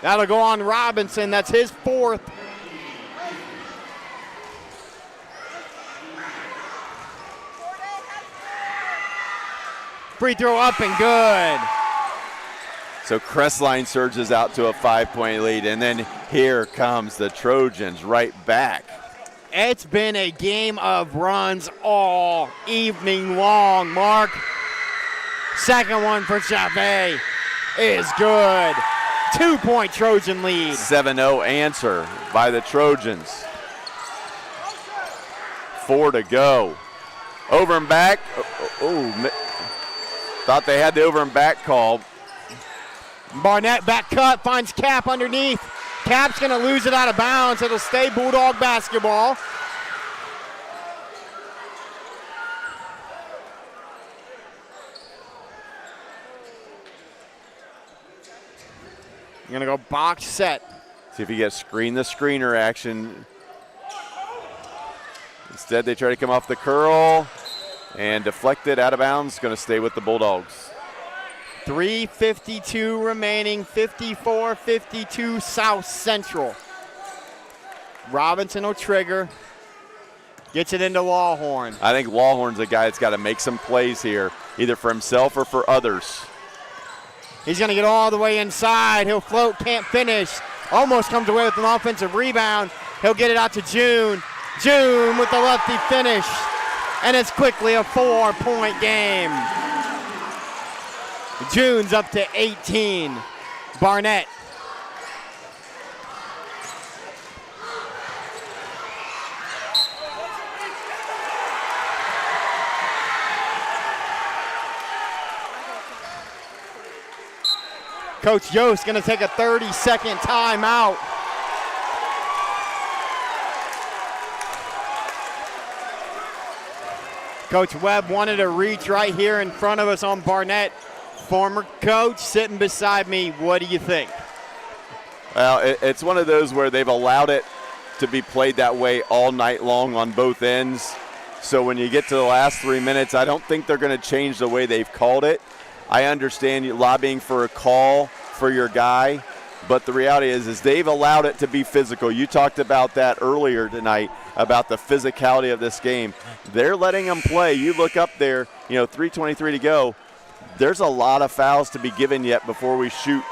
That'll go on Robinson. That's his 4th. Free throw up and good. So Crestline surges out to a 5-point lead, and then here comes the Trojans right back. It's been a game of runs all evening long, Mark. Second one for Chavez is good. 2-point Trojan lead. 7-0 answer by the Trojans. 4 to go. Over and back. Thought they had the over and back call. Barnett back cut, finds Cap underneath. Cap's going to lose it out of bounds. It'll stay Bulldog basketball. You're going to go box set. See if you get screen the screener action. Instead, they try to come off the curl and deflect it out of bounds. Going to stay with the Bulldogs. 3:52 remaining, 54-52 South Central. Robinson will trigger. Gets it into Lawhorn. I think Lawhorn's a guy that's got to make some plays here, either for himself or for others. He's going to get all the way inside. He'll float, can't finish. Almost comes away with an offensive rebound. He'll get it out to June. June with the lefty finish. And it's quickly a 4-point game. June's up to 18. Barnett. Coach Yost going to take a 30-second timeout. Coach Webb wanted a reach right here in front of us on Barnett. Former coach sitting beside me. What do you think? Well, it's one of those where they've allowed it to be played that way all night long on both ends. So when you get to the last 3 minutes, I don't think they're going to change the way they've called it. I understand you lobbying for a call for your guy, but the reality is they've allowed it to be physical. You talked about that earlier tonight, about the physicality of this game. They're letting them play. You look up there, 3:23 to go. There's a lot of fouls to be given yet before we shoot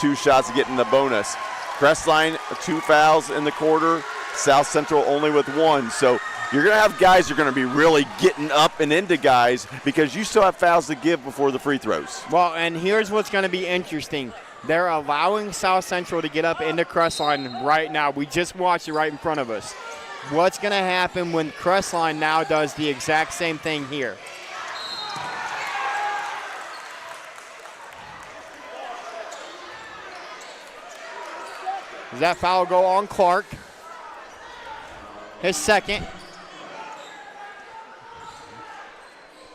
2 shots to get in the bonus. Crestline, 2 fouls in the quarter. South Central only with 1. So you're going to have guys who are going to be really getting up and into guys because you still have fouls to give before the free throws. Well, and here's what's going to be interesting. They're allowing South Central to get up into Crestline right now. We just watched it right in front of us. What's going to happen when Crestline now does the exact same thing here? Does that foul go on Clark? His second.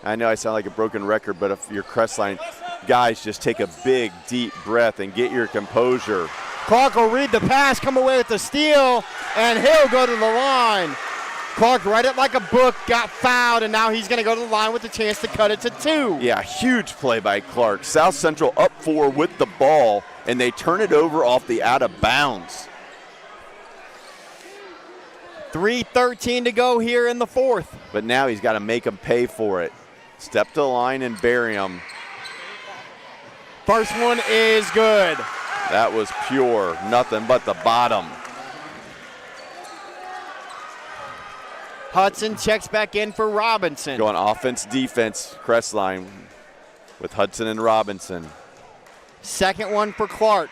I know I sound like a broken record, but if you're Crestline, guys, just take a big, deep breath and get your composure. Clark will read the pass, come away with the steal, and he'll go to the line. Clark read it like a book, got fouled, and now he's going to go to the line with a chance to cut it to 2. Yeah, huge play by Clark. South Central up 4 with the ball, and they turn it over off the out of bounds. 3:13 to go here in the fourth. But now he's got to make them pay for it. Step to the line and bury them. First one is good. That was pure, nothing but the bottom. Hudson checks back in for Robinson. Going offense, defense, Crestline with Hudson and Robinson. Second one for Clark.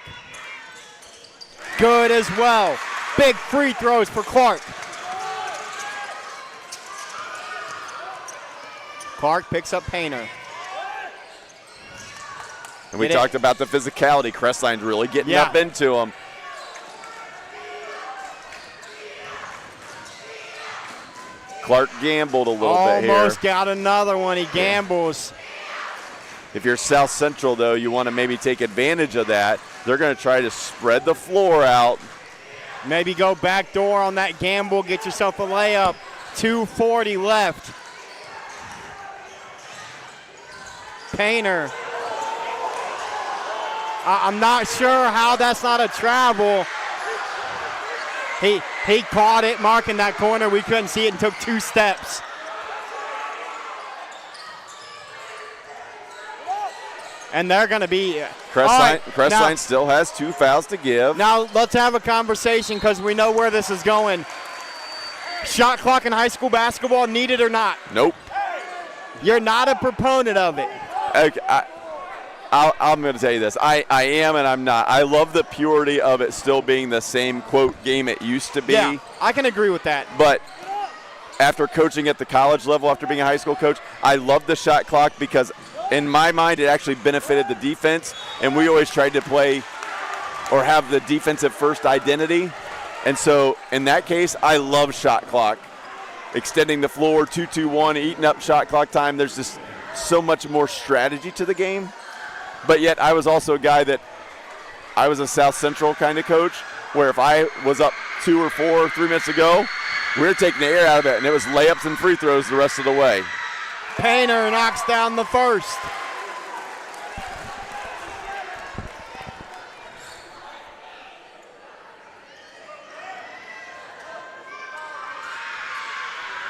Good as well. Big free throws for Clark. Clark picks up Painter. And we talked about the physicality. Crestline's really getting up into him. Clark gambled a little bit here. Almost got another one. He gambles. If you're South Central, though, you want to maybe take advantage of that. They're going to try to spread the floor out. Maybe go back door on that gamble. Get yourself a layup. 2:40 left. Painter. I'm not sure how that's not a travel. He caught it, marking that corner. We couldn't see it and took 2 steps. And they're going to be Crestline still has 2 fouls to give. Now let's have a conversation because we know where this is going. Shot clock in high school basketball, needed or not? Nope. You're not a proponent of it. Okay, I'm going to tell you this. I am and I'm not. I love the purity of it still being the same, quote, game it used to be. Yeah, I can agree with that. But after coaching at the college level, after being a high school coach, I love the shot clock because in my mind it actually benefited the defense, and we always tried to play or have the defensive first identity. And so in that case, I love shot clock. Extending the floor, 2-2-1, eating up shot clock time. There's just so much more strategy to the game. But yet I was also a guy that I was a South Central kind of coach where if I was up 2 or 4 or 3 minutes ago, we were taking the air out of it, and it was layups and free throws the rest of the way. Painter knocks down the first.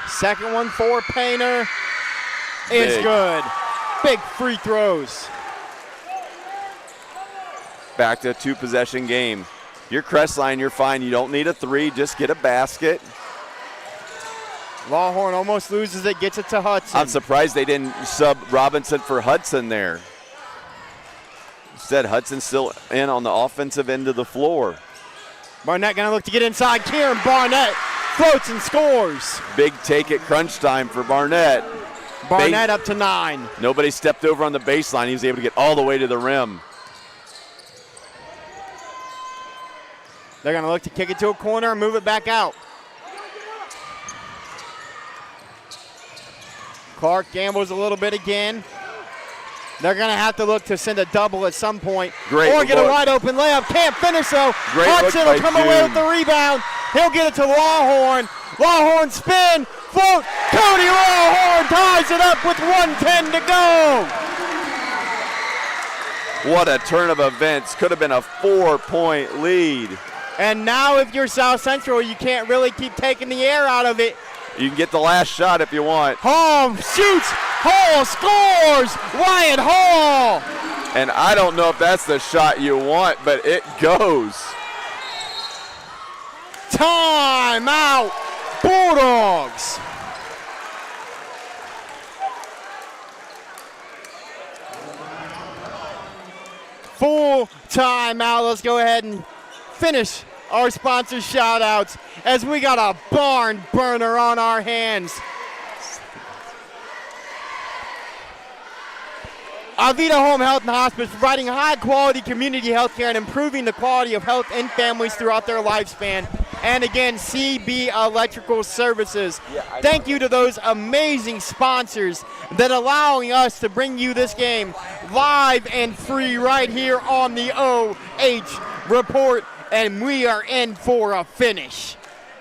Second one for Painter is good. Big free throws. Back to a 2-possession game. You're Crestline, you're fine. You don't need a 3, just get a basket. Lawhorn almost loses it, gets it to Hudson. I'm surprised they didn't sub Robinson for Hudson there. Instead, Hudson's still in on the offensive end of the floor. Barnett gonna look to get inside. Kieran Barnett floats and scores. Big take at crunch time for Barnett. Barnett up to 9. Nobody stepped over on the baseline. He was able to get all the way to the rim. They're gonna look to kick it to a corner and move it back out. Clark gambles a little bit again. They're going to have to look to send a double at some point. Great or get look. a wide open layup. Can't finish though. Great Hudson look will come by away June. with the rebound. He'll get it to Lawhorn. Lawhorn spin, float. Cody Lawhorn ties it up with 1:10 to go. What a turn of events. Could have been a 4-point lead. And now if you're South Central, you can't really keep taking the air out of it. You can get the last shot if you want. Hall shoots. Hall scores. Wyatt Hall. And I don't know if that's the shot you want, but it goes. Timeout, Bulldogs. Full timeout. Let's go ahead and finish our sponsor shout-outs as we got a barn burner on our hands. Avita Home Health and Hospice, providing high-quality community health care and improving the quality of health in families throughout their lifespan. And again, CB Electrical Services. Thank you to those amazing sponsors that are allowing us to bring you this game live and free right here on the OH Report. And we are in for a finish.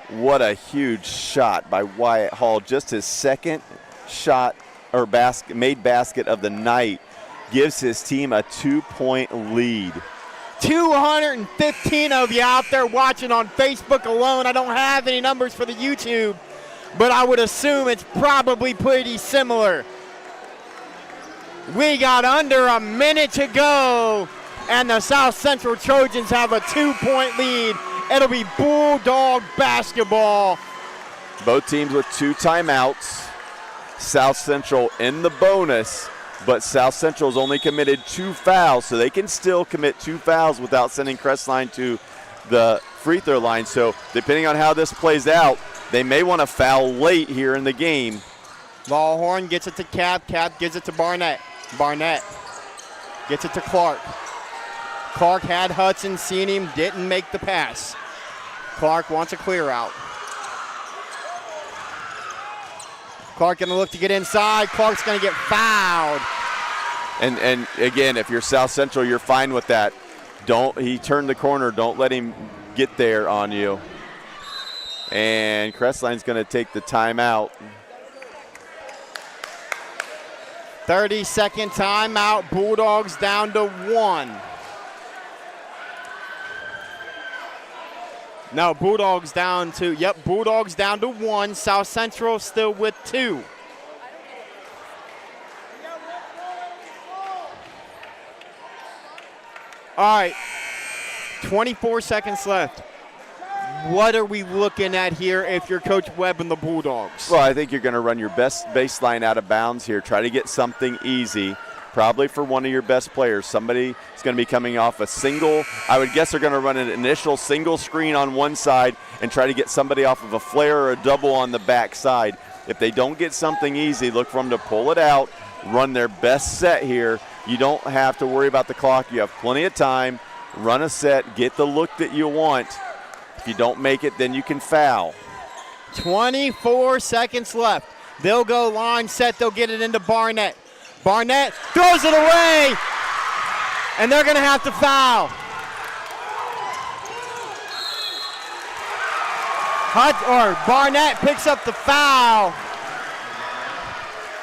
What a huge shot by Wyatt Hall. Just his second shot or made basket of the night gives his team a 2-point lead. 215 of you out there watching on Facebook alone. I don't have any numbers for the YouTube, but I would assume it's probably pretty similar. We got under a minute to go, and the South Central Trojans have a 2-point lead. It'll be Bulldog basketball. Both teams with 2 timeouts. South Central in the bonus, but South Central's only committed 2 fouls, so they can still commit 2 fouls without sending Crestline to the free throw line. So depending on how this plays out, they may want to foul late here in the game. Lawhorn gets it to Cap. Cap gives it to Barnett. Barnett gets it to Clark. Clark had Hudson, seen him, didn't make the pass. Clark wants a clear out. Clark gonna look to get inside. Clark's gonna get fouled. And again, if you're South Central, you're fine with that. He turned the corner. Don't let him get there on you. And Crestline's gonna take the timeout. 30-second timeout. Bulldogs down to 1. No, Bulldogs down to, Bulldogs down to 1. South Central still with 2. All right, 24 seconds left. What are we looking at here if you're Coach Webb and the Bulldogs? Well, I think you're going to run your best baseline out of bounds here. Try to get something easy, probably for one of your best players. Somebody is going to be coming off a single. I would guess they're going to run an initial single screen on one side and try to get somebody off of a flare or a double on the back side. If they don't get something easy, look for them to pull it out, run their best set here. You don't have to worry about the clock. You have plenty of time. Run a set, get the look that you want. If you don't make it, then you can foul. 24 seconds left. They'll go line set. They'll get it into Barnett. Barnett throws it away, and they're going to have to foul. Barnett picks up the foul,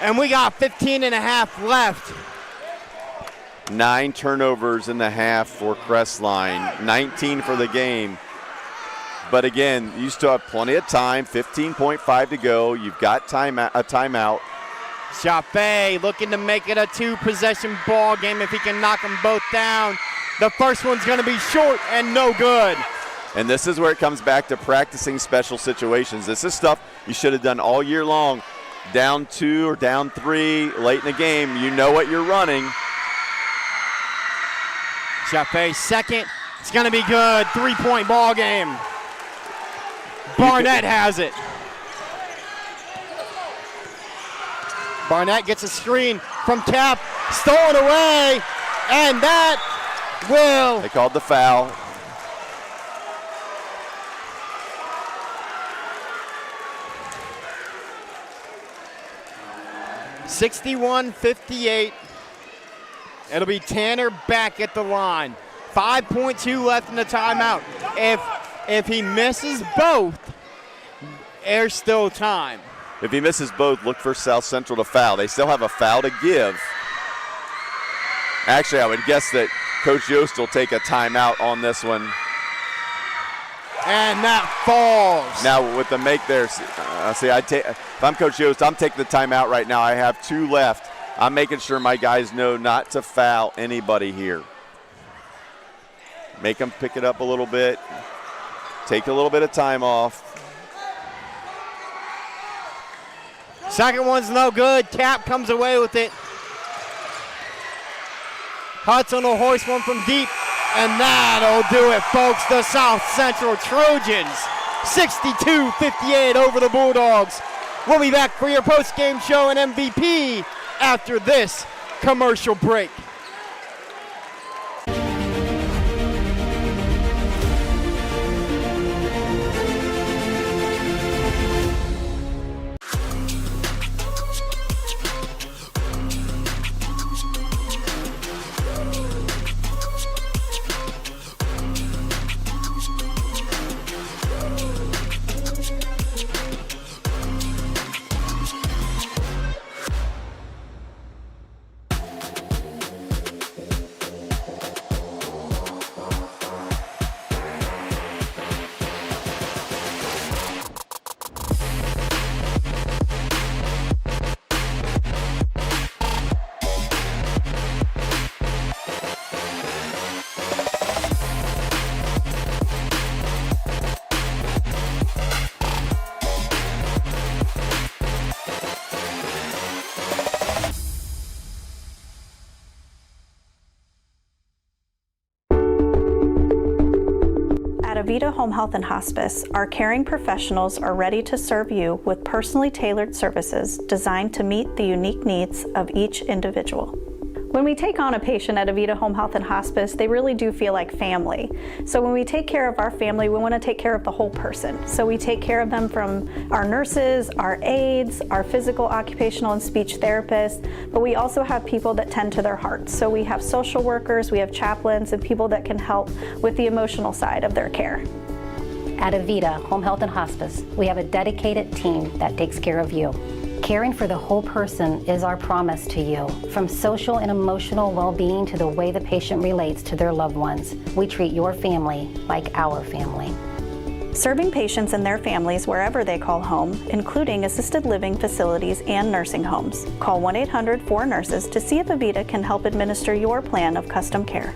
and we got 15 and a half left. 9 turnovers in the half for Crestline, 19 for the game. But again, you still have plenty of time, 15.5 to go. You've got a timeout. Chaffee looking to make it a 2-possession ball game if he can knock them both down. The first one's going to be short and no good. And this is where it comes back to practicing special situations. This is stuff you should have done all year long. Down 2 or down 3 late in the game, you know what you're running. Chaffee second. It's going to be good. 3-point ball game. Barnett has it. Barnett gets a screen from Cap, stolen away, and that will. They called the foul. (61-58). It'll be Tanner back at the line. 5.2 left in the timeout. If he misses both, there's still time. If he misses both, look for South Central to foul. They still have a foul to give. Actually, I would guess that Coach Yost will take a timeout on this one. And that falls. Now with the make there, if I'm Coach Yost, I'm taking the timeout right now. I have 2 left. I'm making sure my guys know not to foul anybody here. Make them pick it up a little bit. Take a little bit of time off. Second one's no good. Cap comes away with it. Hudson will hoist one from deep, and that'll do it, folks. The South Central Trojans, 62-58 over the Bulldogs. We'll be back for your post-game show and MVP after this commercial break. Avita Home Health and Hospice, our caring professionals are ready to serve you with personally tailored services designed to meet the unique needs of each individual. When we take on a patient at Avita Home Health and Hospice, they really do feel like family. So when we take care of our family, we want to take care of the whole person. So we take care of them from our nurses, our aides, our physical, occupational, and speech therapists, but we also have people that tend to their hearts. So we have social workers, we have chaplains, and people that can help with the emotional side of their care. At Avita Home Health and Hospice, we have a dedicated team that takes care of you. Caring for the whole person is our promise to you. From social and emotional well-being to the way the patient relates to their loved ones, we treat your family like our family. Serving patients and their families wherever they call home, including assisted living facilities and nursing homes. Call 1-800-4NURSES to see if Avita can help administer your plan of custom care.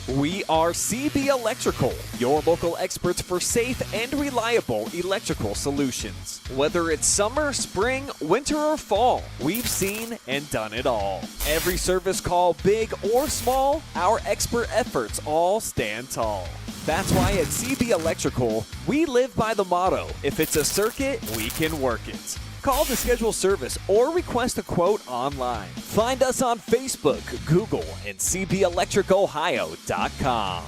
We are CB Electrical, your local experts for safe and reliable electrical solutions. Whether it's summer, spring, winter, or fall, we've seen and done it all. Every service call, big or small, our expert efforts all stand tall. That's why at CB Electrical, we live by the motto, if it's a circuit, we can work it. Call to schedule service or request a quote online. Find us on Facebook, Google, and cbelectricohio.com.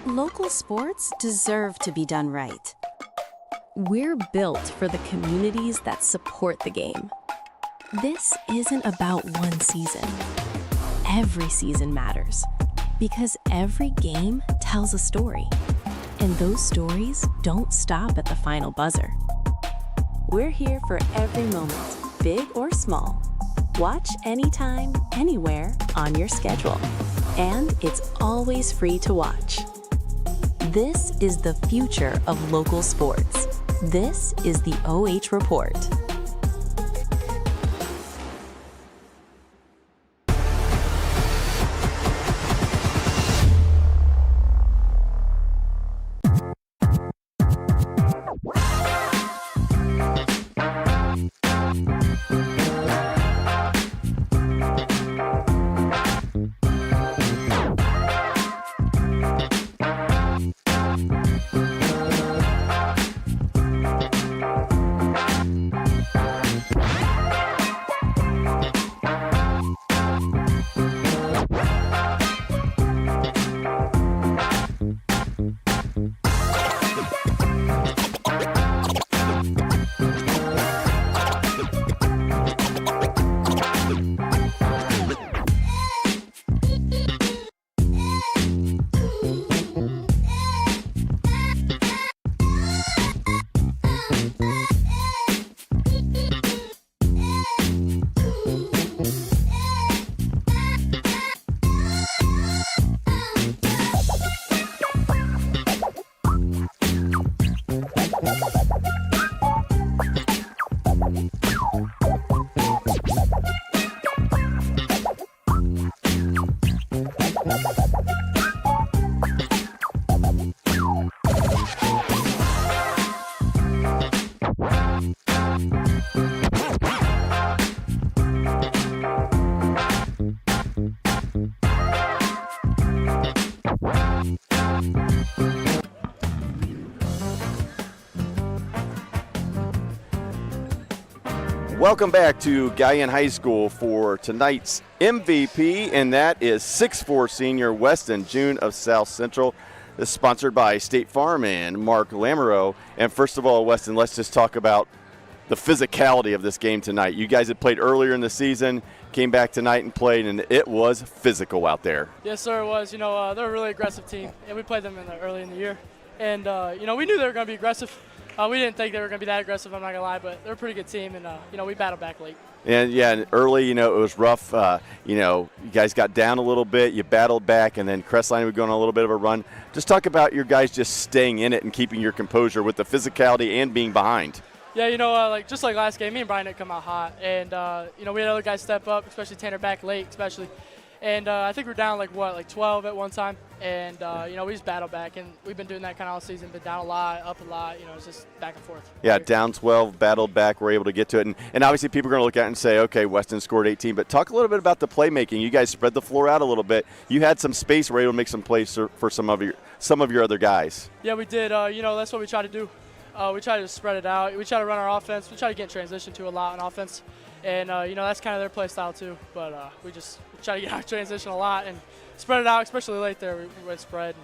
Local sports deserve to be done right. We're built for the communities that support the game. This isn't about one season. Every season matters because every game tells a story. And those stories don't stop at the final buzzer. We're here for every moment, big or small. Watch anytime, anywhere on your schedule. And it's always free to watch. This is the future of local sports. This is the OH Report. Welcome back to Galion High School for tonight's MVP, and that is 6'4" senior Weston June of South Central. This is sponsored by State Farm and Mark Lamoureux. And first of all, Weston, let's just talk about the physicality of this game tonight. You guys had played earlier in the season, came back tonight and played, and it was physical out there. Yes, sir, it was. They're a really aggressive team, and we played them early in the year. And, we knew they were going to be aggressive. We didn't think they were going to be that aggressive, I'm not going to lie, but they're a pretty good team, and, we battled back late. And early, it was rough. You guys got down a little bit, you battled back, and then Crestline would go on a little bit of a run. Just talk about your guys just staying in it and keeping your composure with the physicality and being behind. Yeah, just like last game, me and Brian didn't come out hot, and we had other guys step up, especially Tanner back late, especially. And I think we're down 12 at one time, and we just battled back, and we've been doing that kind of all season. Been down a lot, up a lot. It's just back and forth. Yeah, down 12, battled back, we're able to get to it, and obviously people are going to look at it and say, okay, Weston scored 18, but talk a little bit about the playmaking. You guys spread the floor out a little bit. You had some space, were able to make some plays for some of your other guys. Yeah, we did. That's what we try to do. We try to spread it out. We try to run our offense. We try to get in transition to a lot on offense. And, that's kind of their play style too. But we try to get out of transition a lot and spread it out, especially late there. We went spread.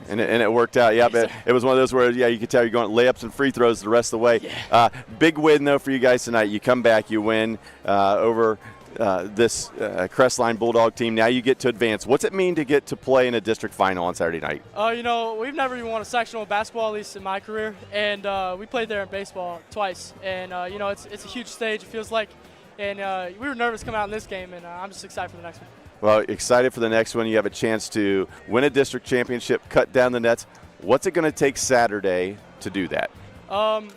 And it worked out, yeah. But it was one of those where, you could tell you're going layups and free throws the rest of the way. Yeah. Big win, though, for you guys tonight. You come back, you win over this Crestline Bulldog team. Now you get to advance. What's it mean to get to play in a district final on Saturday night? We've never even won a sectional basketball, at least in my career, and we played there in baseball twice. And, it's a huge stage, it feels like. And we were nervous coming out in this game, and I'm just excited for the next one. Well, excited for the next one. You have a chance to win a district championship, cut down the nets. What's it going to take Saturday to do that? I'm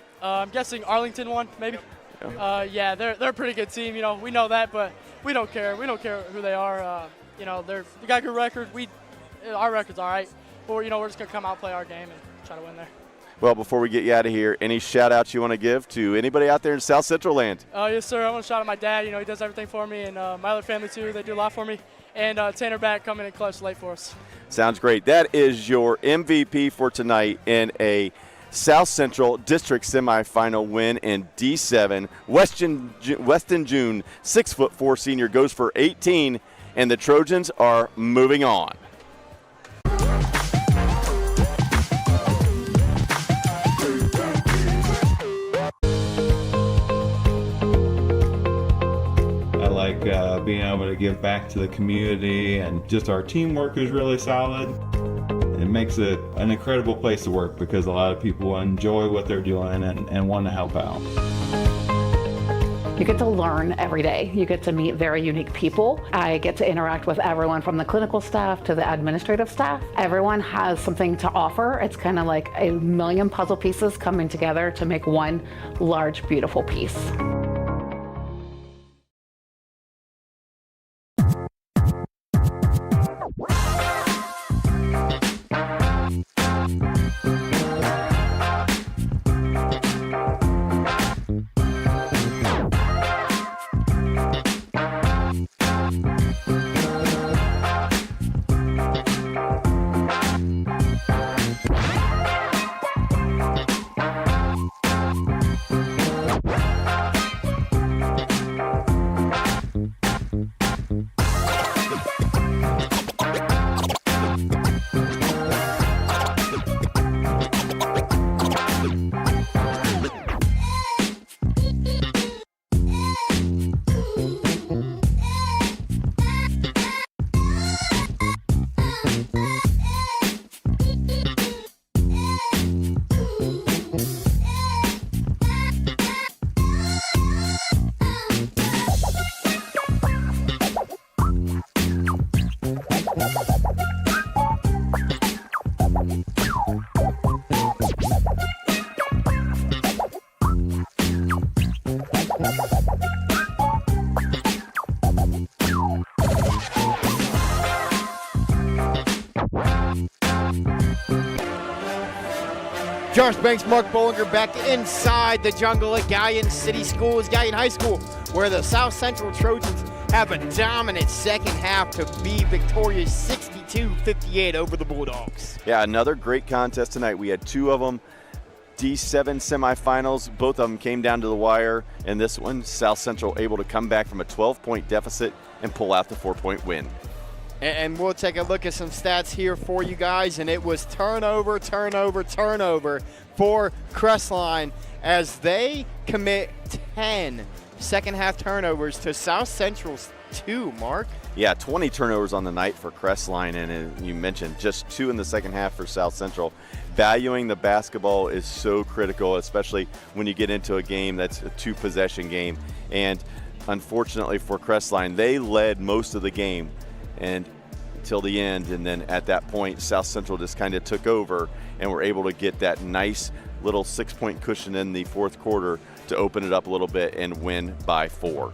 guessing Arlington won, maybe. Yeah, they're a pretty good team. We know that, but we don't care. We don't care who they are. They got a good record. We our record's all right. But we're just gonna come out, play our game, and try to win there. Well, before we get you out of here, any shout-outs you want to give to anybody out there in South Central land? Yes, sir. I want to shout out my dad. He does everything for me, and my other family too. They do a lot for me. And Tanner back coming in clutch late for us. Sounds great. That is your MVP for tonight in a South Central District semifinal win in D7. Weston June, 6'4" senior, goes for 18, and the Trojans are moving on. Being able to give back to the community, and just our teamwork is really solid. It makes it an incredible place to work because a lot of people enjoy what they're doing and want to help out. You get to learn every day. You get to meet very unique people. I get to interact with everyone from the clinical staff to the administrative staff. Everyone has something to offer. It's kind of like a million puzzle pieces coming together to make one large, beautiful piece. Josh Banks, Mark Bollinger back inside the jungle at Galion City Schools, Galion High School, where the South Central Trojans have a dominant second half to be victorious 62-58 over the Bulldogs. Yeah, another great contest tonight. We had two of them, D7 semifinals. Both of them came down to the wire. And this one, South Central able to come back from a 12-point deficit and pull out the 4-point win. And we'll take a look at some stats here for you guys. And it was turnover for Crestline as they commit 10 second half turnovers to South Central's 2, Mark. Yeah, 20 turnovers on the night for Crestline, and you mentioned just 2 in the second half for South Central. Valuing the basketball is so critical, especially when you get into a game that's a 2-possession game. And unfortunately for Crestline, they led most of the game and until the end, and then at that point South Central just kind of took over and were able to get that nice little 6-point cushion in the fourth quarter to open it up a little bit and win by 4.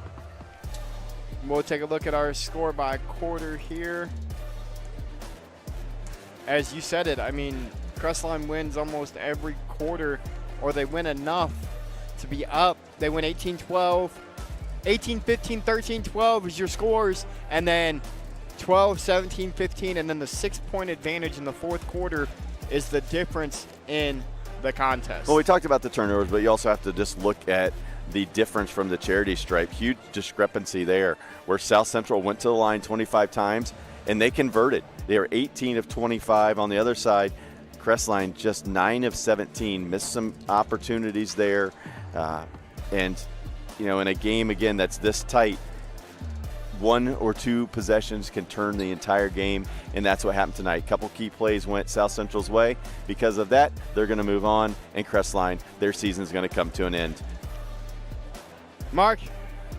We'll take a look at our score by quarter here. As you said it, I mean, Crestline wins almost every quarter, or they win enough to be up. They win 18-12, 18-15, 13-12 is your scores, and then 12, 17, 15, and then the 6-point advantage in the fourth quarter is the difference in the contest. Well, we talked about the turnovers, but you also have to just look at the difference from the charity stripe. Huge discrepancy there, where South Central went to the line 25 times and they converted. They were 18 of 25 on the other side. Crestline just 9 of 17, missed some opportunities there. And, you know, in a game, again, that's this tight, 1 or 2 possessions can turn the entire game, and that's what happened tonight. A couple key plays went South Central's way. Because of that, they're going to move on, and Crestline, their season's going to come to an end. Mark,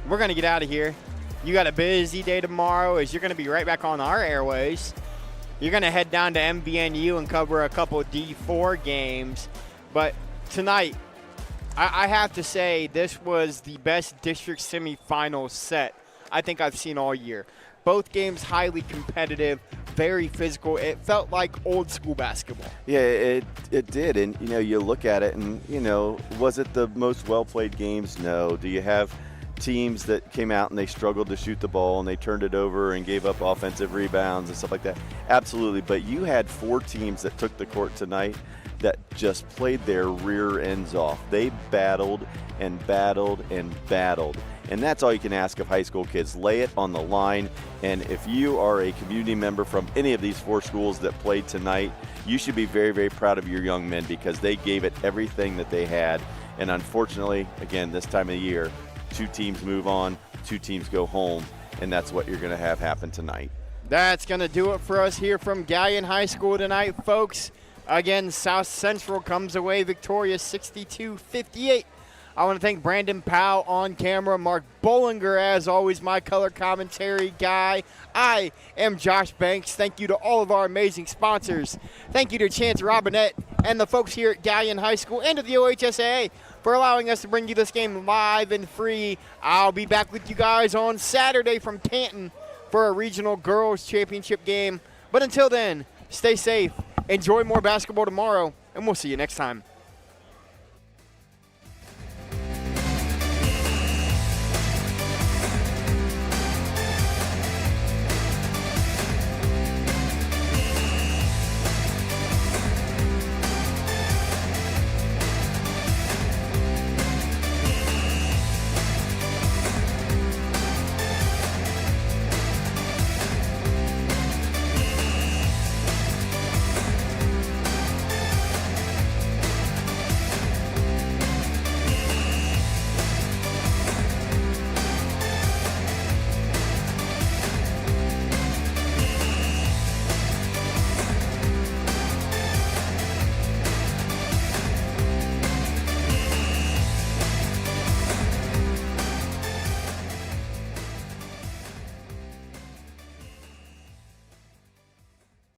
we're going to get out of here. You got a busy day tomorrow as you're going to be right back on our airways. You're going to head down to MBNU and cover a couple of D4 games. But tonight, I have to say this was the best district semifinal set I think I've seen all year. Both games highly competitive, very physical. It felt like old school basketball. Yeah, it did. And, you look at it and, was it the most well-played games? No. Do you have teams that came out and they struggled to shoot the ball and they turned it over and gave up offensive rebounds and stuff like that? Absolutely. But you had 4 teams that took the court tonight that just played their rear ends off. They battled and battled and battled. And that's all you can ask of high school kids. Lay it on the line. And if you are a community member from any of these 4 schools that played tonight, you should be very, very proud of your young men because they gave it everything that they had. And unfortunately, again, this time of the year, 2 teams move on, 2 teams go home, and that's what you're going to have happen tonight. That's going to do it for us here from Galion High School tonight, folks. Again, South Central comes away victorious 62-58. I want to thank Brandon Powell on camera, Mark Bollinger, as always, my color commentary guy. I am Josh Banks. Thank you to all of our amazing sponsors. Thank you to Chance Robinette and the folks here at Galion High School and to the OHSAA for allowing us to bring you this game live and free. I'll be back with you guys on Saturday from Canton for a regional girls championship game. But until then, stay safe, enjoy more basketball tomorrow, and we'll see you next time.